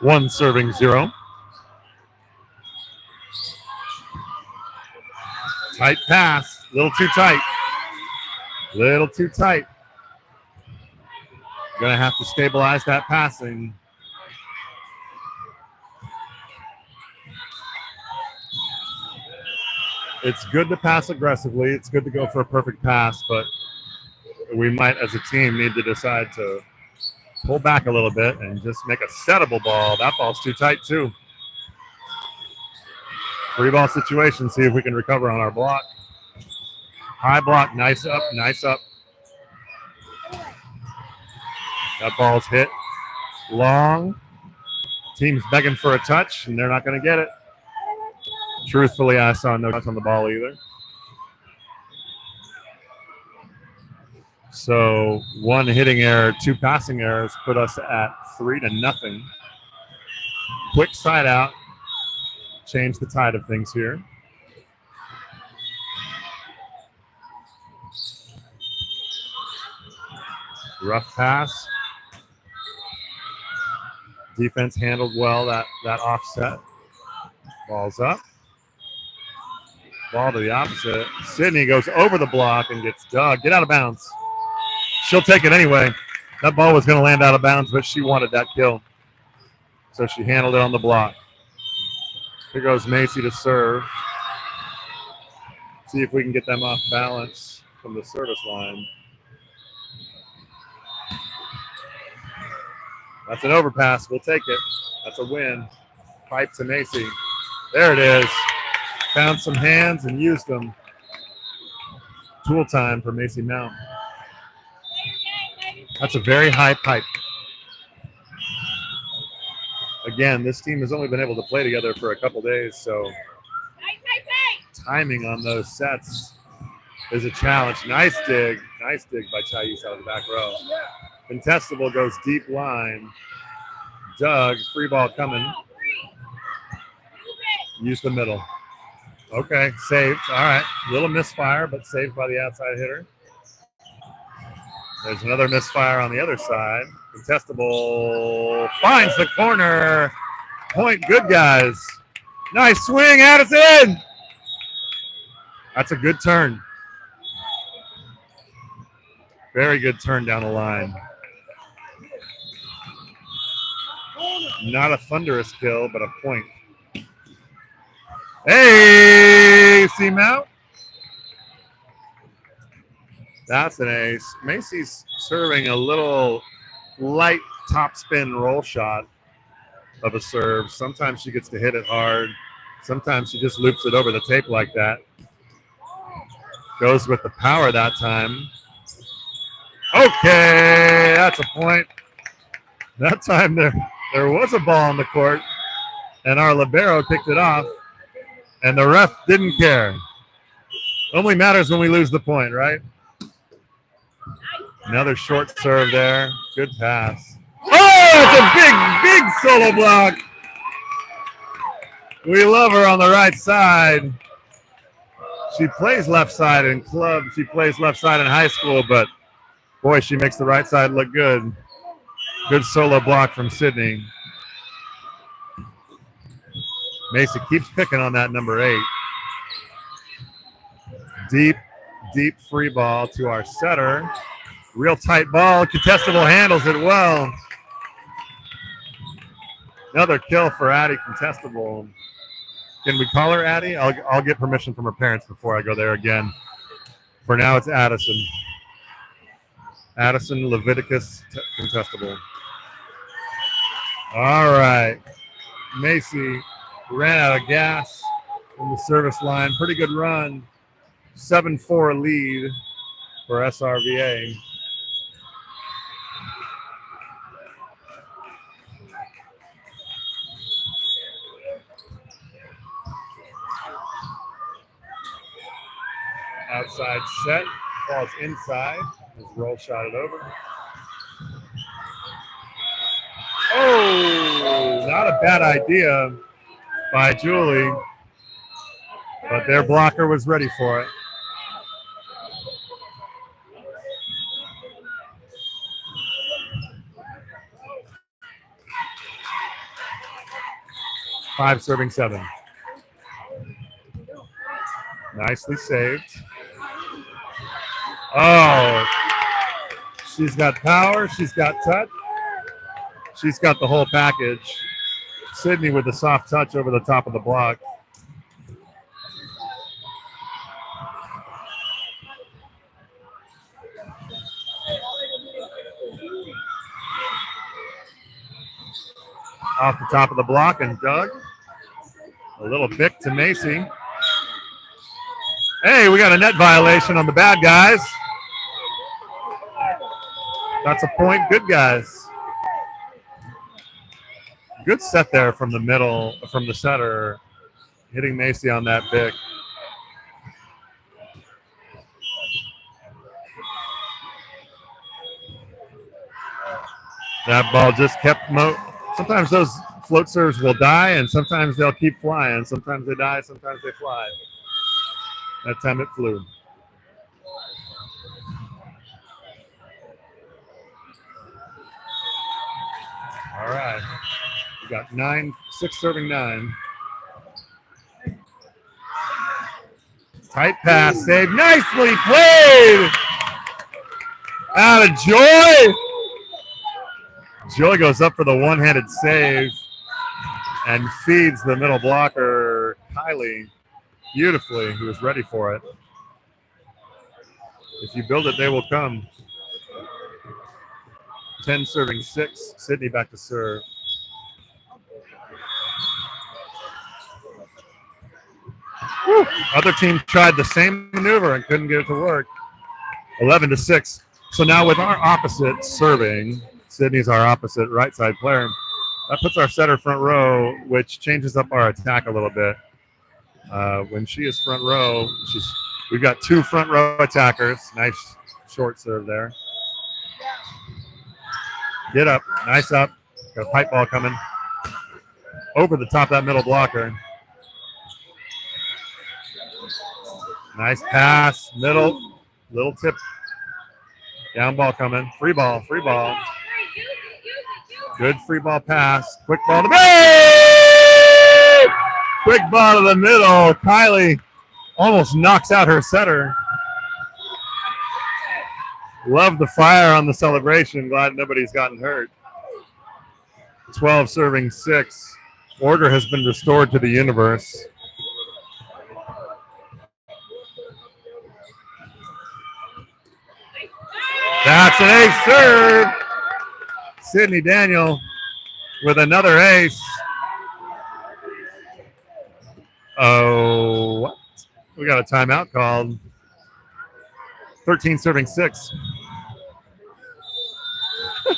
One serving 0. Tight pass. Little too tight. Little too tight. Gonna have to stabilize that passing. It's good to pass aggressively. It's good to go for a perfect pass, but we might, as a team, need to decide to pull back a little bit and just make a settable ball. That ball's too tight, too. Free ball situation. See if we can recover on our block. High block. Nice up. Nice up. That ball's hit long. Team's begging for a touch, and they're not going to get it. Truthfully, I saw no touch on the ball either. So 1 hitting error, 2 passing errors put us at 3-0. Quick side out. Change the tide of things here. Rough pass. Defense handled well that offset. Ball's up. Ball to the opposite. Sydney goes over the block and gets dug. Get out of bounds. She'll take it anyway. That ball was going to land out of bounds, but she wanted that kill. So she handled it on the block. Here goes Macy to serve. See if we can get them off balance from the service line. That's an overpass. We'll take it. That's a win. Pipe to Macy. There it is. Found some hands and used them. Tool time for Macy Mount. That's a very high pipe. Again, this team has only been able to play together for a couple days, so timing on those sets is a challenge. Nice dig. Nice dig by Thais out of the back row. Contestable goes deep line. Doug, free ball coming. Use the middle. Okay, saved. All right. Little misfire, but saved by the outside hitter. There's another misfire on the other side. Contestable finds the corner. Point good, guys. Nice swing, Addison. That's a good turn. Very good turn down the line. Not a thunderous kill, but a point. Hey, C-Mount. That's an ace. Macy's serving a little light top spin roll shot of a serve. Sometimes she gets to hit it hard. Sometimes she just loops it over the tape like that. Goes with the power that time. Okay, that's a point. That time there was a ball on the court, and our libero kicked it off, and the ref didn't care. Only matters when we lose the point, right? Another short serve there. Good pass. Oh, it's a big solo block. We love her on the right side. She plays left side in club. She plays left side in high school, but boy, she makes the right side look good. Good solo block from Sydney. Macy keeps picking on that number 8. Deep free ball to our setter. Real tight ball. Contestable handles it well. Another kill for Addie Contestable. Can we call her Addie? I'll get permission from her parents before I go there again. For now, it's Addison. Addison Leviticus Contestable. All right. Macy ran out of gas from the service line. Pretty good run. 7-4 lead for SRVA. Outside set, falls inside. His roll shot it over. Oh, not a bad idea by Julie, but their blocker was ready for it. Five serving 7. Nicely saved. Oh, she's got power. She's got touch. She's got the whole package. Sydney with the soft touch over the top of the block. Off the top of the block and dug. A little pick to Macy. Hey, we got a net violation on the bad guys. That's a point. Good guys. Good set there from the middle, from the setter, hitting Macy on that pick. That ball just kept sometimes those float serves will die, and sometimes they'll keep flying. Sometimes they die, sometimes they fly. That time it flew. All right. We got 6 serving 9. Tight pass, saved. Nicely played. Out of Joy. Joy goes up for the one-handed save and feeds the middle blocker, Kylie, beautifully, who is ready for it. If you build it, they will come. 10 serving 6. Sydney back to serve. Whew. Other team tried the same maneuver and couldn't get it to work. 11-6. So now with our opposite serving, Sydney's our opposite right side player. That puts our setter front row, which changes up our attack a little bit. When she is front row, we've got 2 front row attackers. Nice short serve there. Get up, nice up. Got a pipe ball coming over the top of that middle blocker. Nice pass, middle, little tip. Down ball coming, free ball, free ball. Good free ball pass, quick ball to the quick ball to the middle. Kylie almost knocks out her setter. Love the fire on the celebration. Glad nobody's gotten hurt. 12 serving 6. Order has been restored to the universe. That's an ace serve. Sydney Daniel with another ace. Oh, what? We got a timeout called. 13 serving 6. Okay,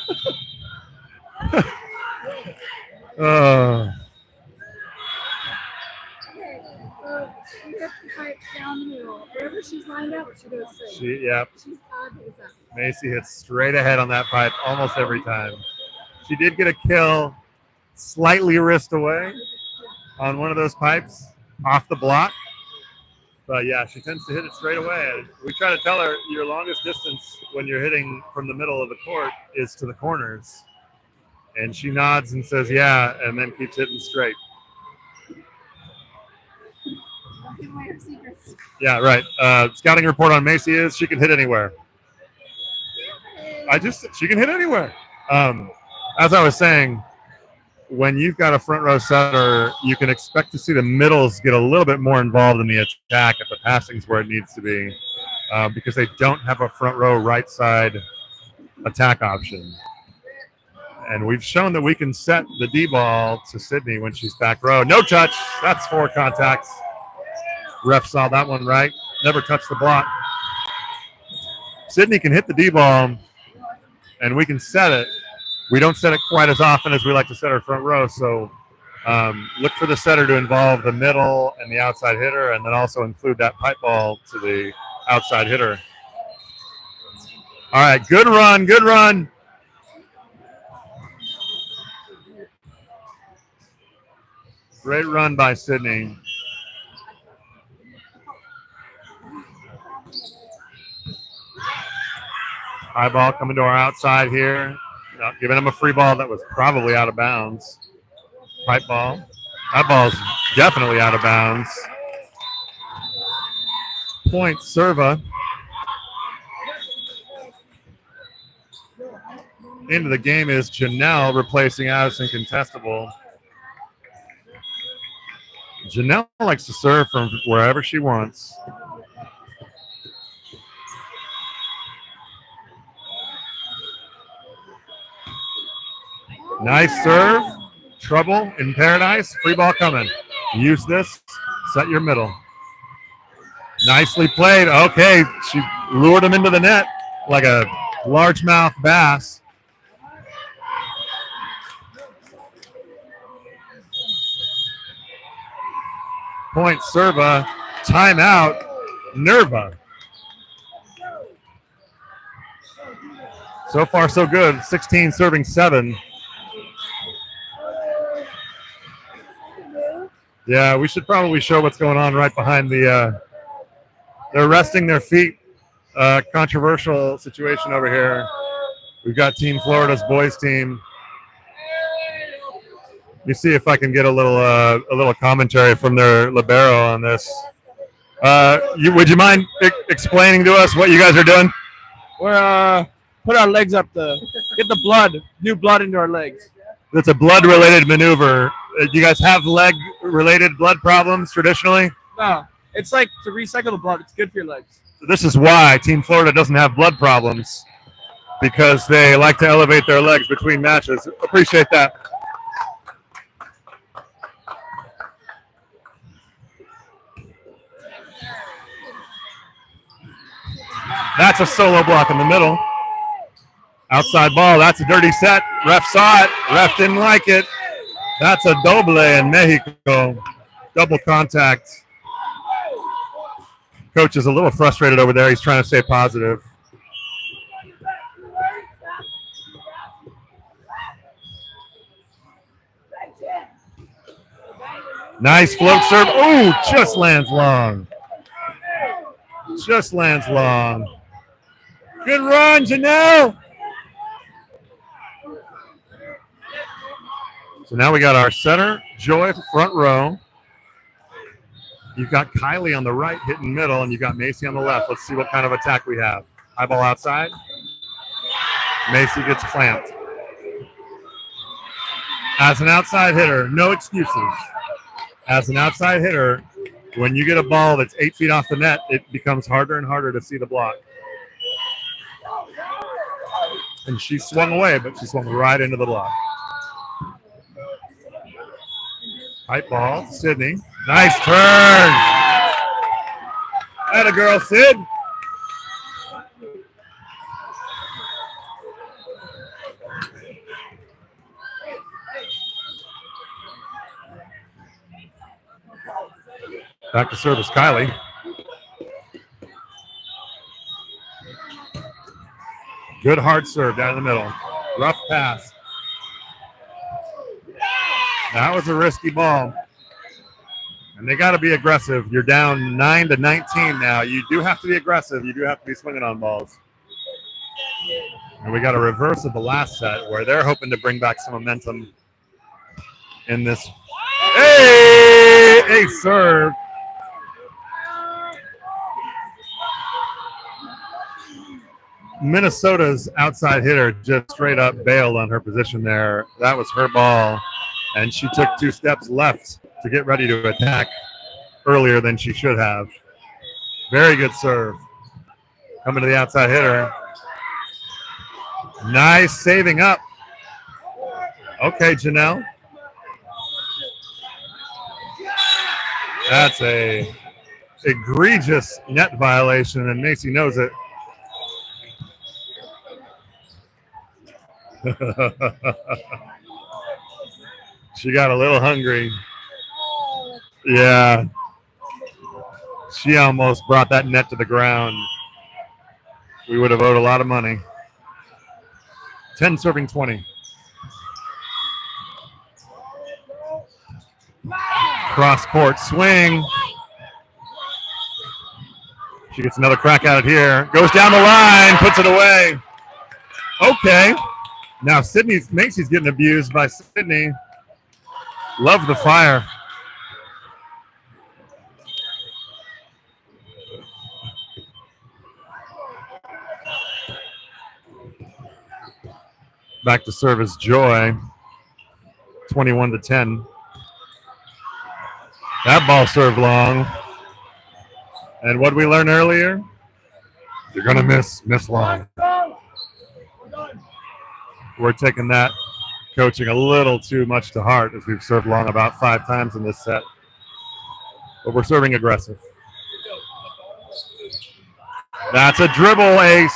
so she hits the pipe down the middle. Wherever she's lined up, she goes straight. Yep. She's odd as that. Macy hits straight ahead on that pipe almost every time. She did get a kill slightly wrist away on one of those pipes off the block. But yeah, she tends to hit it straight away. We try to tell her your longest distance when you're hitting from the middle of the court is to the corners. And she nods and says, yeah, and then keeps hitting straight. Don't give away her secrets. Yeah, right. Scouting report on Macy is she can hit anywhere. She can hit anywhere. As I was saying, when you've got a front row setter, you can expect to see the middles get a little bit more involved in the attack if the passing's where it needs to be, because they don't have a front row right side attack option. And we've shown that we can set the D ball to Sydney when she's back row. No touch. That's 4 contacts. Ref saw that one right. Never touched the block. Sydney can hit the D ball, and we can set it. We don't set it quite as often as we like to set our front row, so look for the setter to involve the middle and the outside hitter, and then also include that pipe ball to the outside hitter. All right, good run, good run. Great run by Sydney. High ball coming to our outside here. Giving him a free ball that was probably out of bounds. Pipe ball. That ball's definitely out of bounds. Point Serva. Into the game is Janelle replacing Addison Contestable. Janelle likes to serve from wherever she wants. Nice serve. Trouble in paradise. Free ball coming. Use this. Set your middle. Nicely played. Okay, she lured him into the net like a largemouth bass. Point Serva. Timeout. Nerva. So far, so good. 16 serving 7. Yeah, we should probably show what's going on right behind the. They're resting their feet. Controversial situation over here. We've got Team Florida's boys team. Let me see if I can get a little commentary from their libero on this. Would you mind explaining to us what you guys are doing? We're put our legs up to get the new blood into our legs. It's a blood-related maneuver. Do you guys have leg-related blood problems traditionally? No, it's like to recycle the blood. It's good for your legs. So this is why Team Florida doesn't have blood problems, because they like to elevate their legs between matches. Appreciate that. That's a solo block in the middle. Outside ball. That's a dirty set. Ref saw it. Ref didn't like it. That's a doble in Mexico. Double contact. Coach is a little frustrated over there. He's trying to stay positive. Nice float serve. Oh, just lands long. Just lands long. Good run, Janelle. So now we got our center, Joy, front row. You've got Kylie on the right hitting middle, and you've got Macy on the left. Let's see what kind of attack we have. High ball outside. Macy gets clamped. As an outside hitter, no excuses. As an outside hitter, when you get a ball that's 8 feet off the net, it becomes harder and harder to see the block. And she swung away, but she swung right into the block. Pipe ball, Sydney. Nice turn. Atta girl, Sid. Back to service, Kylie. Good hard serve down the middle. Rough pass. That was a risky ball. And they got to be aggressive. You're down 9-19 now. You do have to be aggressive. You do have to be swinging on balls. And we got a reverse of the last set where they're hoping to bring back some momentum in this. Hey! A serve. Minnesota's outside hitter just straight up bailed on her position there. That was her ball. And she took 2 steps left to get ready to attack earlier than she should have. Very good serve. Coming to the outside hitter. Nice saving up. Okay, Janelle. That's a egregious net violation, and Macy knows it. She got a little hungry. Yeah. She almost brought that net to the ground. We would have owed a lot of money. 10 serving 20. Cross court swing. She gets another crack at it here. Goes down the line, puts it away. Okay. Now Macy's getting abused by Sydney. Love the fire. Back to service Joy. 21-10. That ball served long. And what did we learn earlier? You're going to miss long. We're taking that coaching a little too much to heart as we've served long about 5 times in this set. But we're serving aggressive. That's a dribble ace.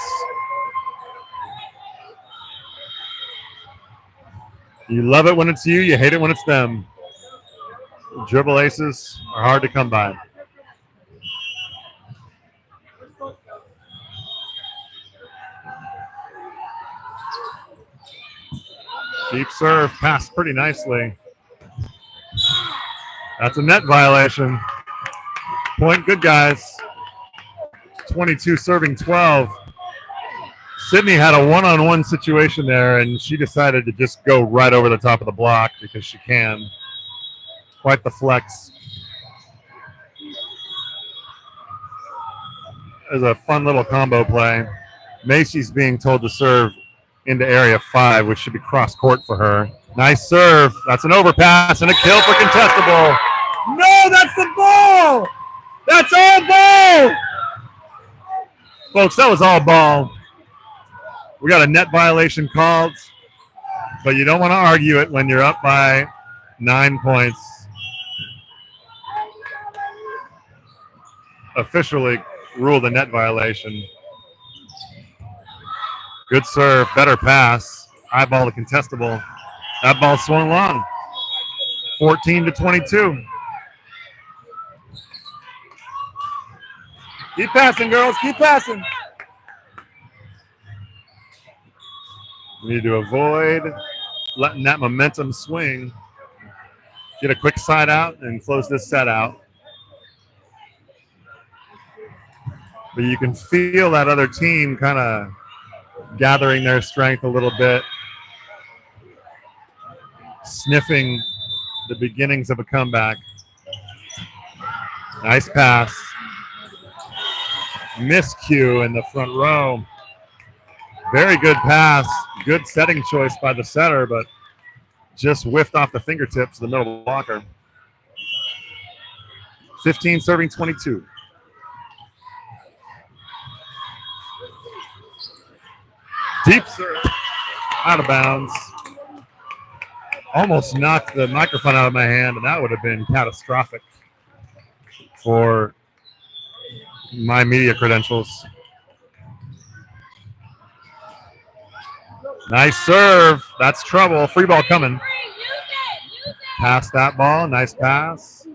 You love it when it's you. You hate it when it's them. Dribble aces are hard to come by. Deep serve, passed pretty nicely. That's a net violation. Point good, guys. 22 serving 12. Sydney had a one-on-one situation there, and she decided to just go right over the top of the block because she can. Quite the flex. There's a fun little combo play. Macy's being told to serve into area 5, which should be cross court for her. Nice serve. That's an overpass and a kill for contestable. No, that's the ball. That's all ball. Folks, that was all ball. We got a net violation called, but you don't want to argue it when you're up by 9 points. Officially ruled a net violation. Good serve, better pass. Eyeball the contestable. That ball swung long. 14-22. Keep passing, girls. Keep passing. We need to avoid letting that momentum swing. Get a quick side out and close this set out. But you can feel that other team kind of gathering their strength a little bit, sniffing the beginnings of a comeback. Nice pass. Miscue in the front row. Very good pass. Good setting choice by the setter, but just whiffed off the fingertips of the middle blocker. 15 serving 22. Deep serve. Out of bounds. Almost knocked the microphone out of my hand, and that would have been catastrophic for my media credentials. Nice serve. That's trouble. Free ball coming. Pass that ball. Nice pass.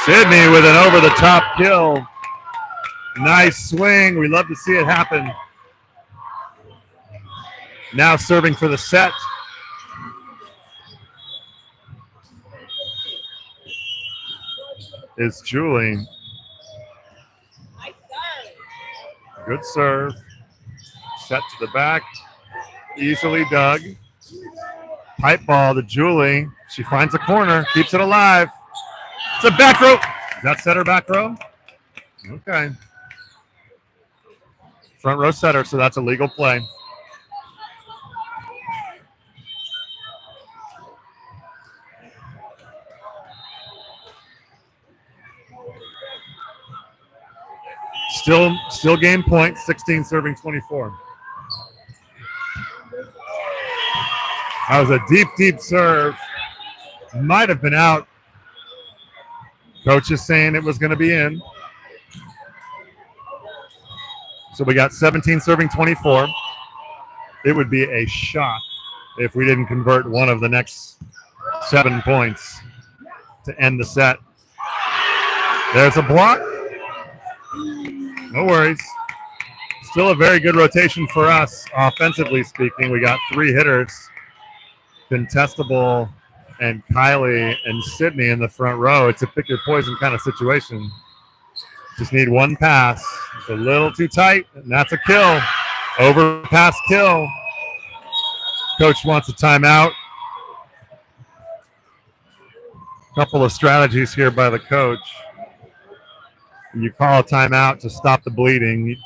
Sydney with an over-the-top kill. Nice swing. We love to see it happen. Now serving for the set. Is Julie. Good serve. Set to the back. Easily dug. Pipe ball to Julie. She finds a corner. Keeps it alive. It's a back row. Is that setter back row? Okay. Front row setter, so that's a legal play. Still game point, 16 serving 24. That was a deep serve. Might have been out. Coach is saying it was going to be in. So we got 17 serving 24. It would be a shock if we didn't convert one of the next 7 points to end the set. There's a block. No worries. Still a very good rotation for us, offensively speaking. We got 3 hitters, Contestable and Kylie and Sydney in the front row. It's a pick your poison kind of situation. Just need one pass. It's a little too tight, and that's a kill. Overpass kill. Coach wants a timeout. Couple of strategies here by the coach. You call a timeout to stop the bleeding.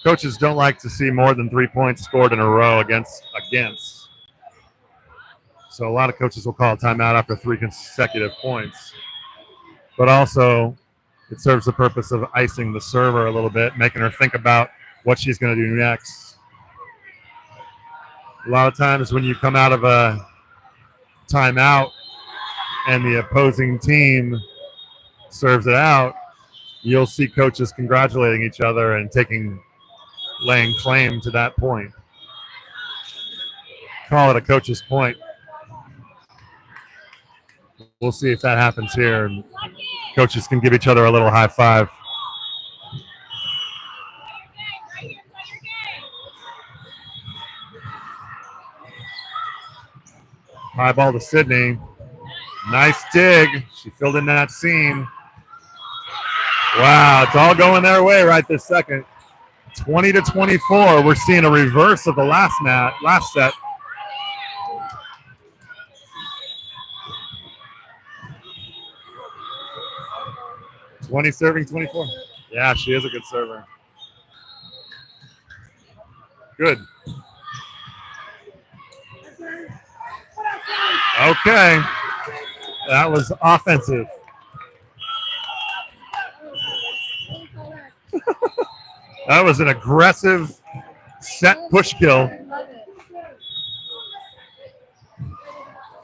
Coaches don't like to see more than 3 points scored in a row against. So a lot of coaches will call a timeout after 3 consecutive points. But also, it serves the purpose of icing the server a little bit, making her think about what she's going to do next. A lot of times when you come out of a timeout and the opposing team serves it out, you'll see coaches congratulating each other and laying claim to that point. Call it a coach's point. We'll see if that happens here. Coaches can give each other a little high five. High ball to Sydney. Nice dig. She filled in that seam. Wow, it's all going their way right this second. 20-24. We're seeing a reverse of the last set. Twenty serving 24. Yeah, she is a good server. Good. Okay. That was offensive. That was an aggressive set push kill.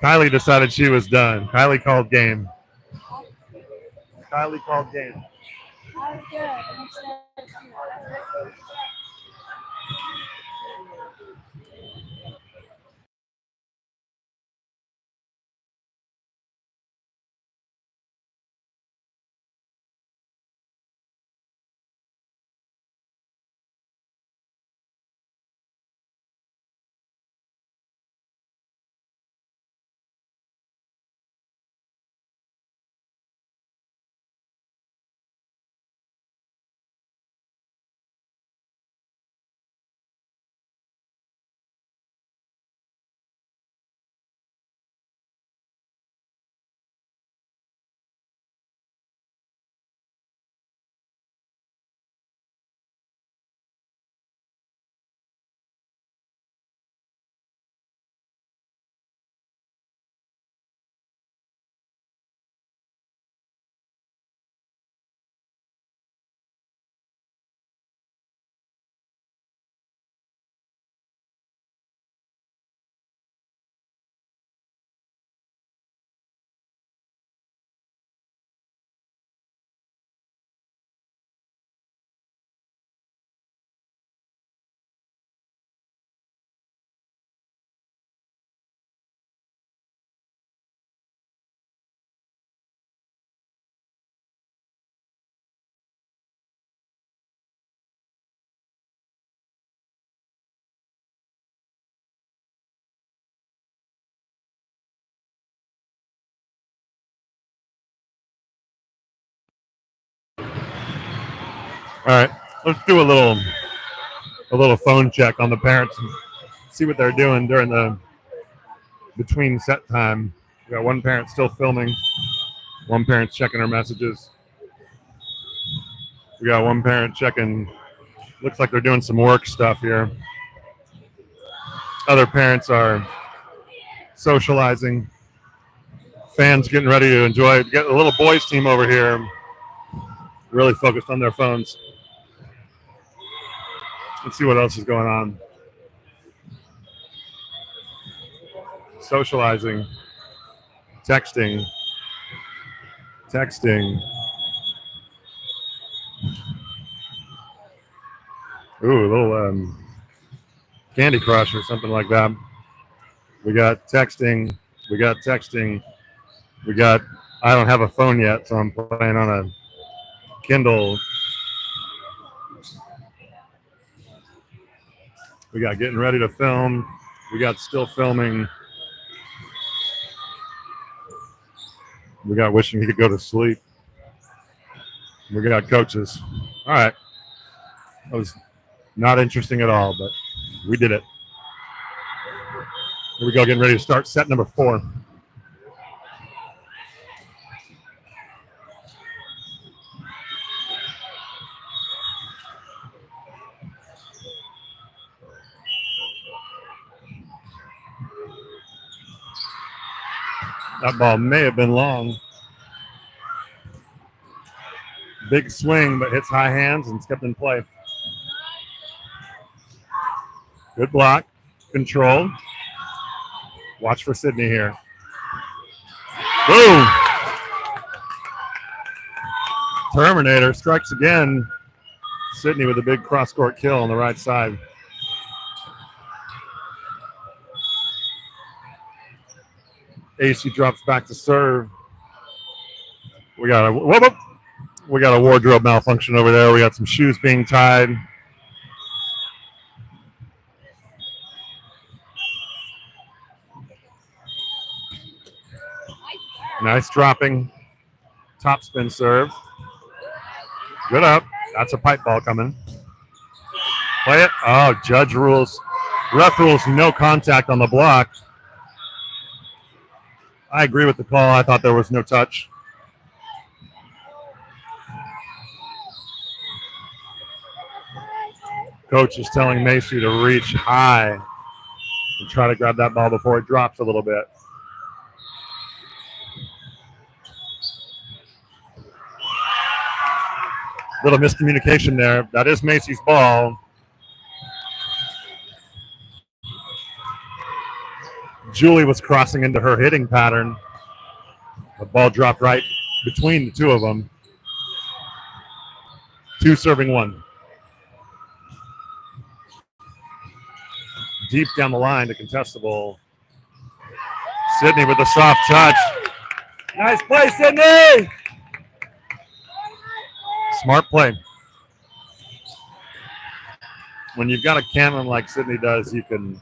Kylie decided she was done. Kylie called game. Kylie called game. All right, let's do a little phone check on the parents and see what they're doing during the between set time. We got one parent still filming, one parent's checking her messages. We got one parent checking, looks like they're doing some work stuff here. Other parents are socializing. Fans getting ready to enjoy it. Get a little boys team over here, really focused on their phones. Let's see what else is going on. Socializing, texting. Ooh, a little Candy Crush or something like that. We got texting. We got I don't have a phone yet, so I'm playing on Kindle. We got getting ready to film. We got still filming. We got wishing he could go to sleep. We got coaches. All right. That was not interesting at all, but we did it. Here we go, getting ready to start set number 4. That ball may have been long. Big swing, but hits high hands and it's kept in play. Good block. Control. Watch for Sydney here. Boom! Terminator strikes again. Sydney with a big cross-court kill on the right side. AC drops back to serve. We got a wardrobe malfunction over there. We got some shoes being tied. Nice dropping. Top spin serve. Good up. That's a pipe ball coming. Play it. Oh, judge rules. Ref rules no contact on the block. I agree with the call. I thought there was no touch. Coach is telling Macy to reach high and try to grab that ball before it drops a little bit. Little miscommunication there. That is Macy's ball. Julie was crossing into her hitting pattern. The ball dropped right between the two of them. 2 serving 1. Deep down the line to contestable. Sydney with the soft touch. Nice play, Sydney! Smart play. When you've got a cannon like Sydney does, you can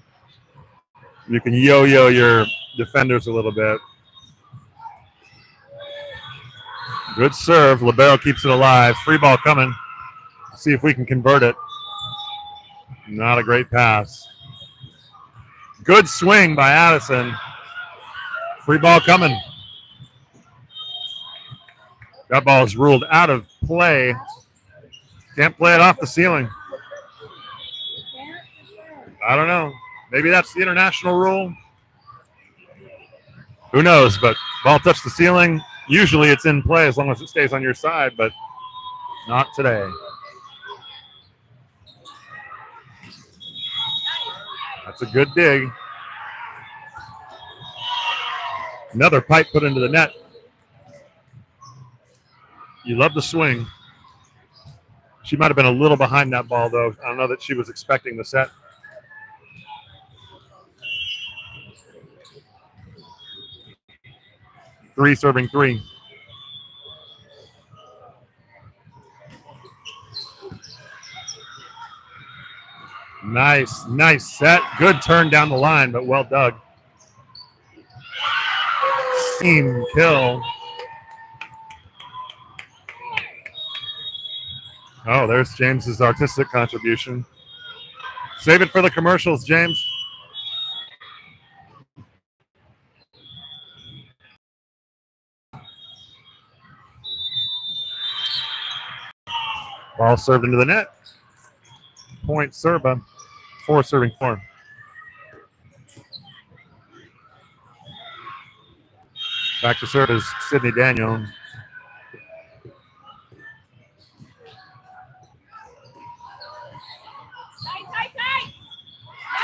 yo-yo your defenders a little bit. Good serve. Libero keeps it alive. Free ball coming. See if we can convert it. Not a great pass. Good swing by Addison. Free ball coming. That ball is ruled out of play. Can't play it off the ceiling. I don't know. Maybe that's the international rule. Who knows? But ball touched the ceiling. Usually it's in play as long as it stays on your side, but not today. That's a good dig. Another pipe put into the net. You love the swing. She might have been a little behind that ball, though. I don't know that she was expecting the set. Three serving 3. Nice set. Good turn down the line, but well dug. Seam kill. Oh, there's James's artistic contribution. Save it for the commercials, James. Ball served into the net. Point Serba. 4 serving 4. Back to serve is Sydney Daniel.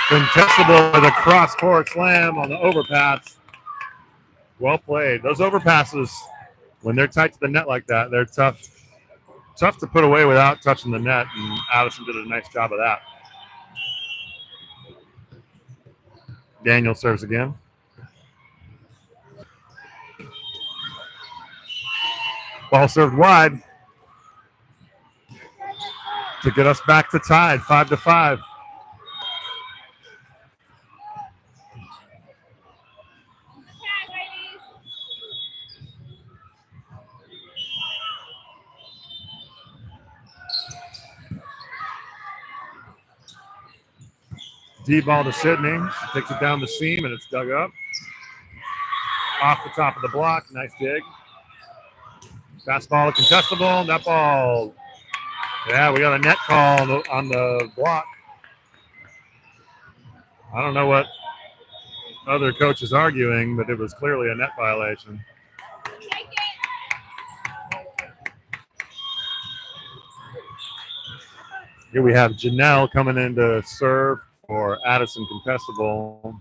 Contestable with a cross-court slam on the overpass. Well played. Those overpasses, when they're tight to the net like that, they're tough to put away without touching the net, and Addison did a nice job of that. Daniel serves again. Ball served wide. to get us back to tied, 5-5. D ball to Sydney. She takes it down the seam and it's dug up. Off the top of the block. Nice dig. Fastball contestable. Net ball. Yeah, we got a net call on the block. I don't know what other coach is arguing, but it was clearly a net violation. Here we have Janelle coming in to serve for Addison contestable.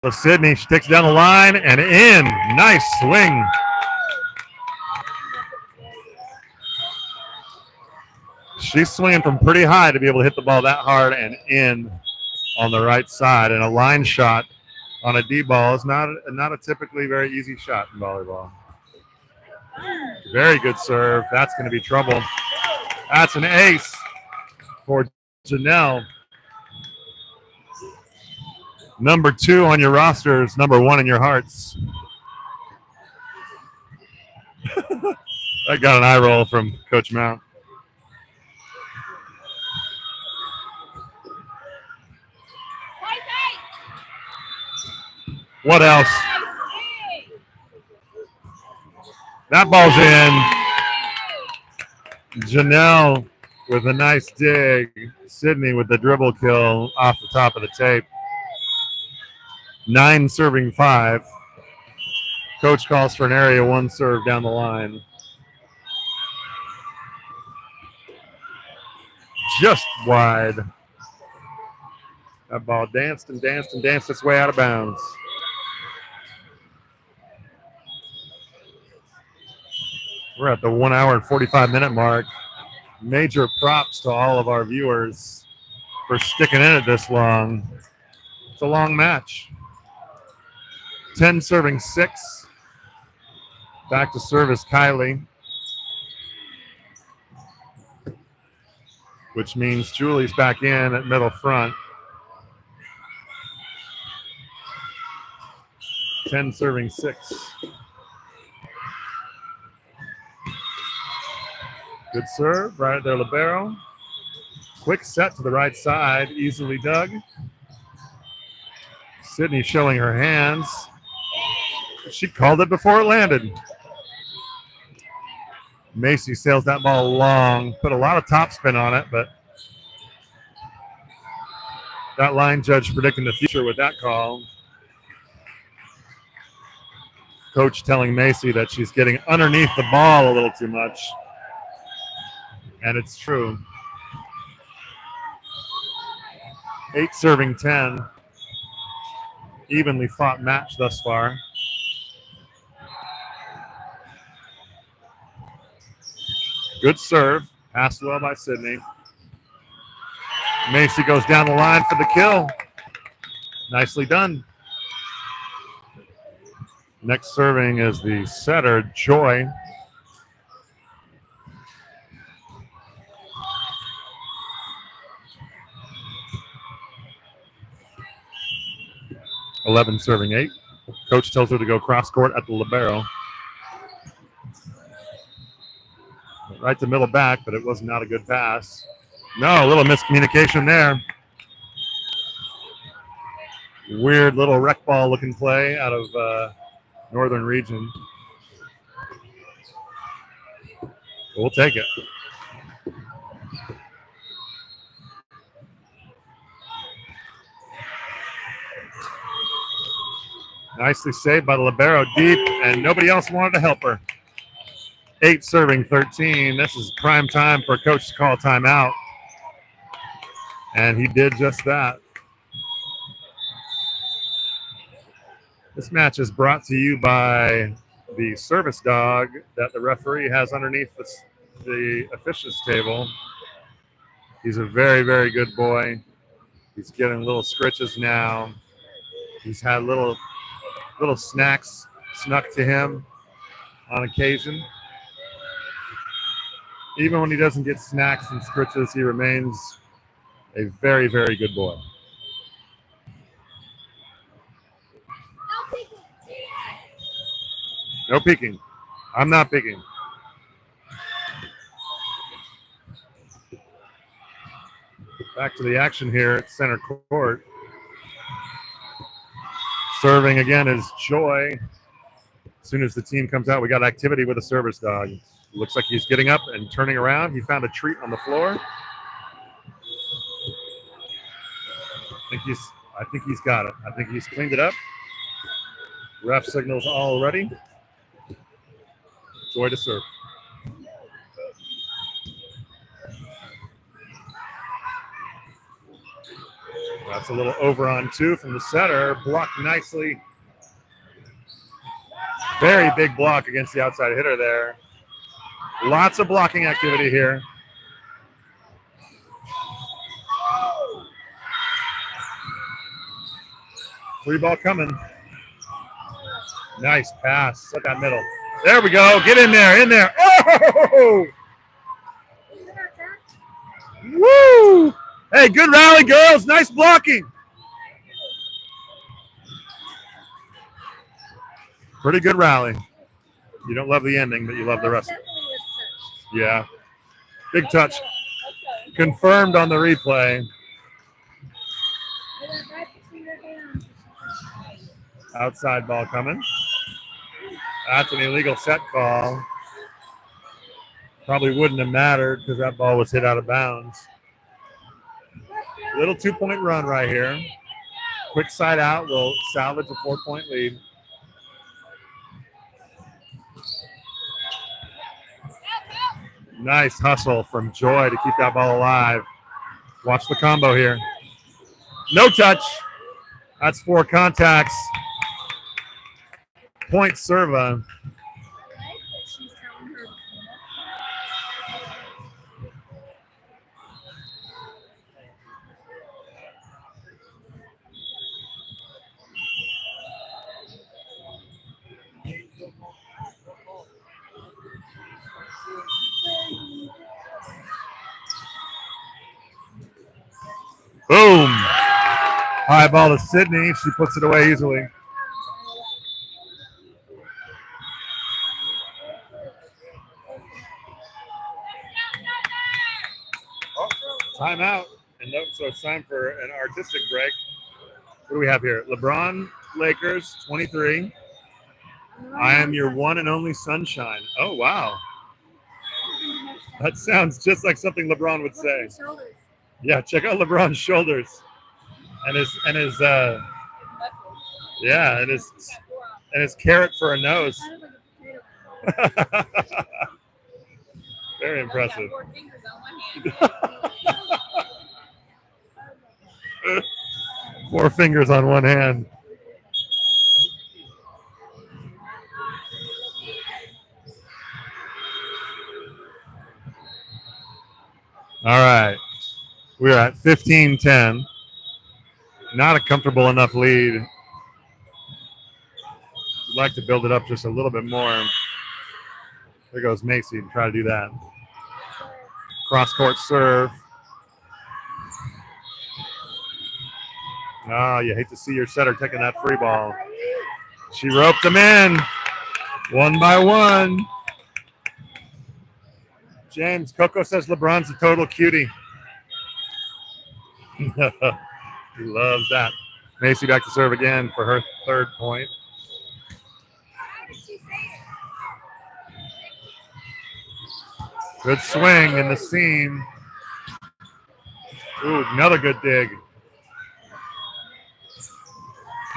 So Sydney, she takes it down the line and in. Nice swing. She's swinging from pretty high to be able to hit the ball that hard and in on the right side. And a line shot on a D ball is not a typically very easy shot in volleyball. Very good serve. That's going to be trouble. That's an ace for Janelle. Number 2 on your rosters, number 1 in your hearts. I got an eye roll from Coach Mount. What else? That ball's in. Janelle with a nice dig. Sydney with the dribble kill off the top of the tape. 9 serving 5. Coach calls for an area 1 serve down the line. Just wide. That ball danced and danced and danced its way out of bounds. We're at the 1 hour and 45-minute mark. Major props to all of our viewers for sticking in it this long. It's a long match. 10 serving 6. Back to service Kylie. Which means Julie's back in at middle front. 10 serving 6. Good serve, right at their libero. Quick set to the right side, easily dug. Sydney showing her hands. She called it before it landed. Macy sails that ball long, put a lot of topspin on it, but that line judge predicting the future with that call. Coach telling Macy that she's getting underneath the ball a little too much. And it's true. 8 serving 10. Evenly fought match thus far. Good serve. Passed well by Sydney. Macy goes down the line for the kill. Nicely done. Next serving is the setter, Joy. (11 serving 8). Coach tells her to go cross court at the libero. Right to middle back, but it was not a good pass. No, a little miscommunication there. Weird little rec ball looking play out of Northern Region. We'll take it. Nicely saved by the libero deep, and nobody else wanted to help her. 8 serving 13. This is prime time for Coach to call timeout. And he did just that. This match is brought to you by the service dog that the referee has underneath the officials table. He's a very, very good boy. He's getting little scritches now. He's had little snacks snuck to him on occasion. Even when he doesn't get snacks and scritches, he remains a very, very good boy. No peeking. I'm not peeking. Back to the action here at center court. Serving again is Joy. As soon as the team comes out, we got activity with a service dog. Looks like he's getting up and turning around. He found a treat on the floor. I think he's got it. I think he's cleaned it up. Ref signals all ready. Joy to serve. That's a little over on two from the setter. Blocked nicely. Very big block against the outside hitter there. Lots of blocking activity here. Free ball coming. Nice pass at that middle. There we go. Get in there, in there. Oh! Woo! Hey, good rally, girls. Nice blocking. Pretty good rally. You don't love the ending, but you love the rest. Yeah. Big touch. Confirmed on the replay. Outside ball coming. That's an illegal set call. Probably wouldn't have mattered because that ball was hit out of bounds. Little 2-point run right here. Quick side out will salvage a 4-point lead. Nice hustle from Joy to keep that ball alive. Watch the combo here. No touch. That's 4 contacts. Point serve. Boom. High ball to Sydney. She puts it away easily. Timeout. And so it's time for an artistic break. What do we have here? LeBron, Lakers, 23. I am your one and only sunshine. Oh, wow. That sounds just like something LeBron would say. Yeah, check out LeBron's shoulders. And his carrot for a nose. Very impressive. 4 fingers on one hand. All right. We're at 15-10. Not a comfortable enough lead. We'd like to build it up just a little bit more. There goes Macy to try to do that. Cross-court serve. Oh, you hate to see your setter taking that free ball. She roped them in. 1 by 1. James, Coco says LeBron's a total cutie. He loves that. Macy back to serve again for her 3rd point. Good swing in the seam. Ooh, another good dig.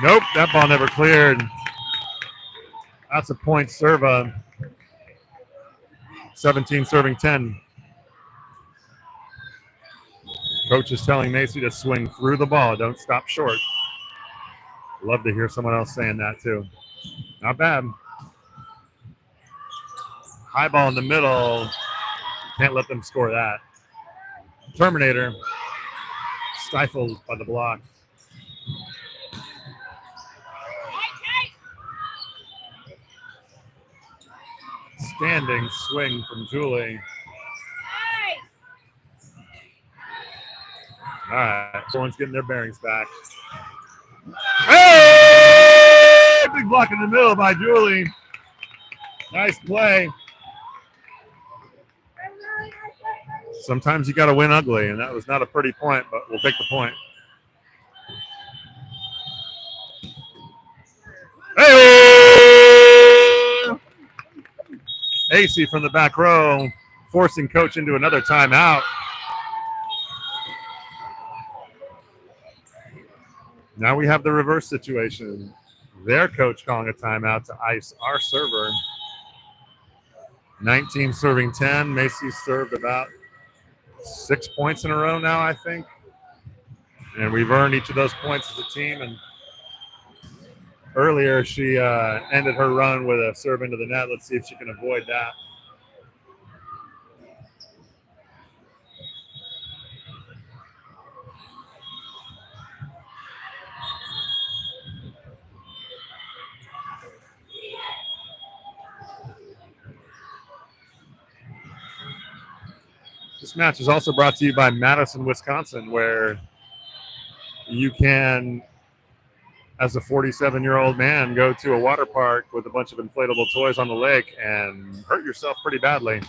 Nope, that ball never cleared. That's a point serve. 17 serving 10. Coach is telling Macy to swing through the ball. Don't stop short. Love to hear someone else saying that too. Not bad. High ball in the middle. Can't let them score that. Terminator stifled by the block. Standing swing from Julie. All right, everyone's getting their bearings back. Hey! Big block in the middle by Julie. Nice play. Sometimes you got to win ugly, and that was not a pretty point, but we'll take the point. Hey! AC from the back row, forcing coach into another timeout. Now we have the reverse situation. Their coach calling a timeout to ice our server. 19 serving 10. Macy's served about 6 points in a row now, I think. And we've earned each of those points as a team. And earlier she ended her run with a serve into the net. Let's see if she can avoid that. This match is also brought to you by Madison, Wisconsin, where you can, as a 47-year-old man, go to a water park with a bunch of inflatable toys on the lake and hurt yourself pretty badly.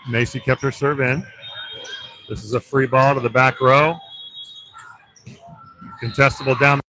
Macy kept her serve in. This is a free ball to the back row. Contestable down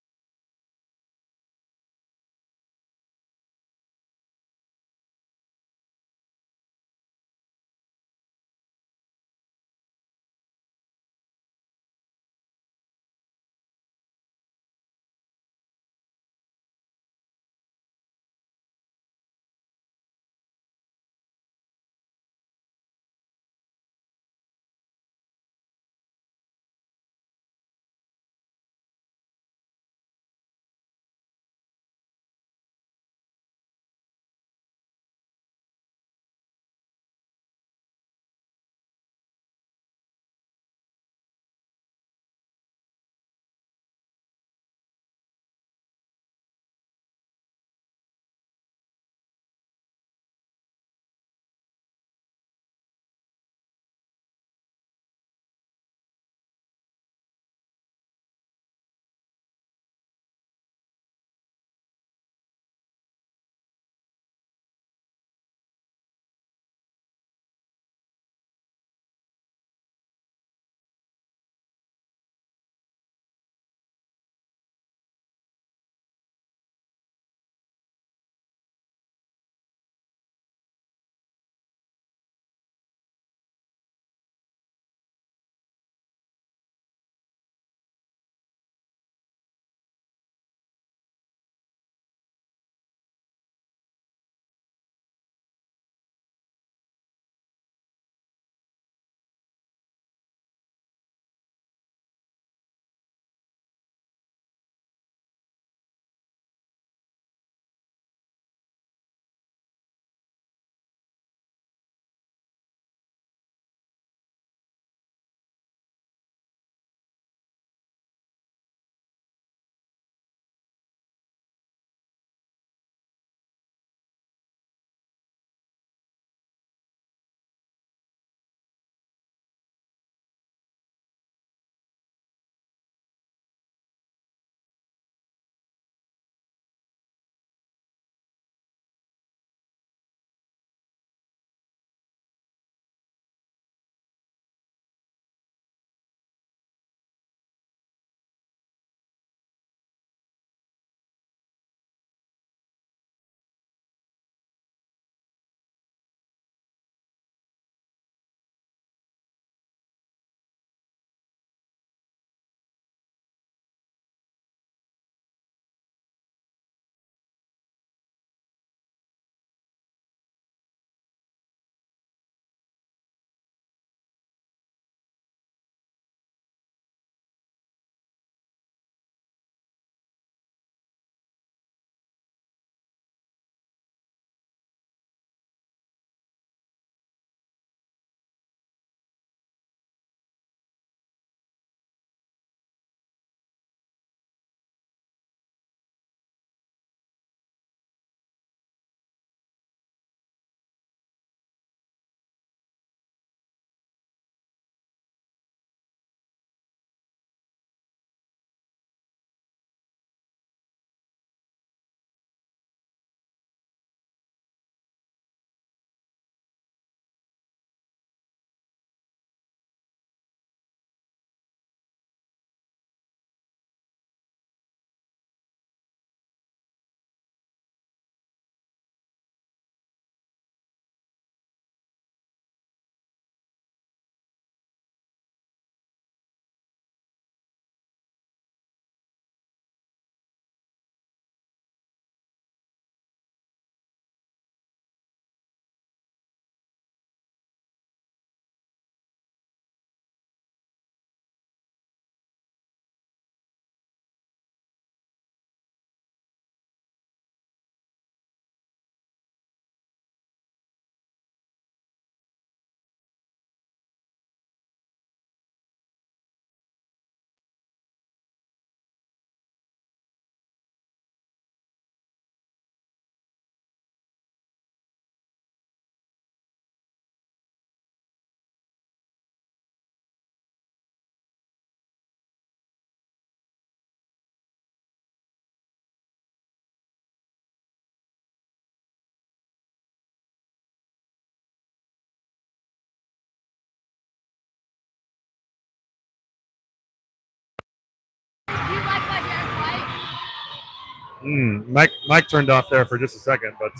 Mike turned off there for just a second, but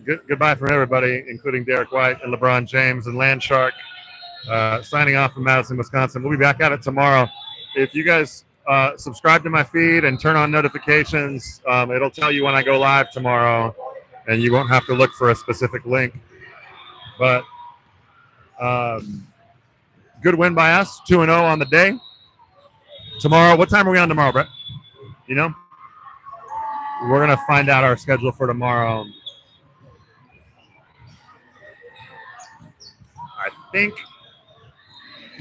goodbye from everybody, including Derek White and LeBron James and Landshark. Signing off from Madison, Wisconsin. We'll be back at it tomorrow. If you guys subscribe to my feed and turn on notifications, it'll tell you when I go live tomorrow, and you won't have to look for a specific link. But good win by us, 2-0 on the day. Tomorrow, what time are we on tomorrow, Brett? You know? We're going to find out our schedule for tomorrow. I think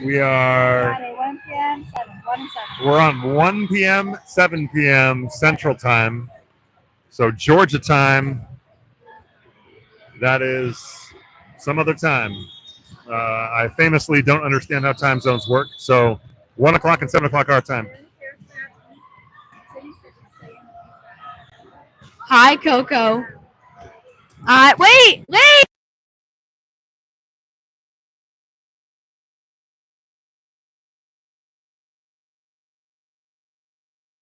we are. Friday, 1 p.m., 1 and 7. We're on 1 p.m., 7 p.m. Central Time. So Georgia time, that is some other time. I famously don't understand how time zones work. So 1 o'clock and 7 o'clock our time. Hi, Coco. Wait.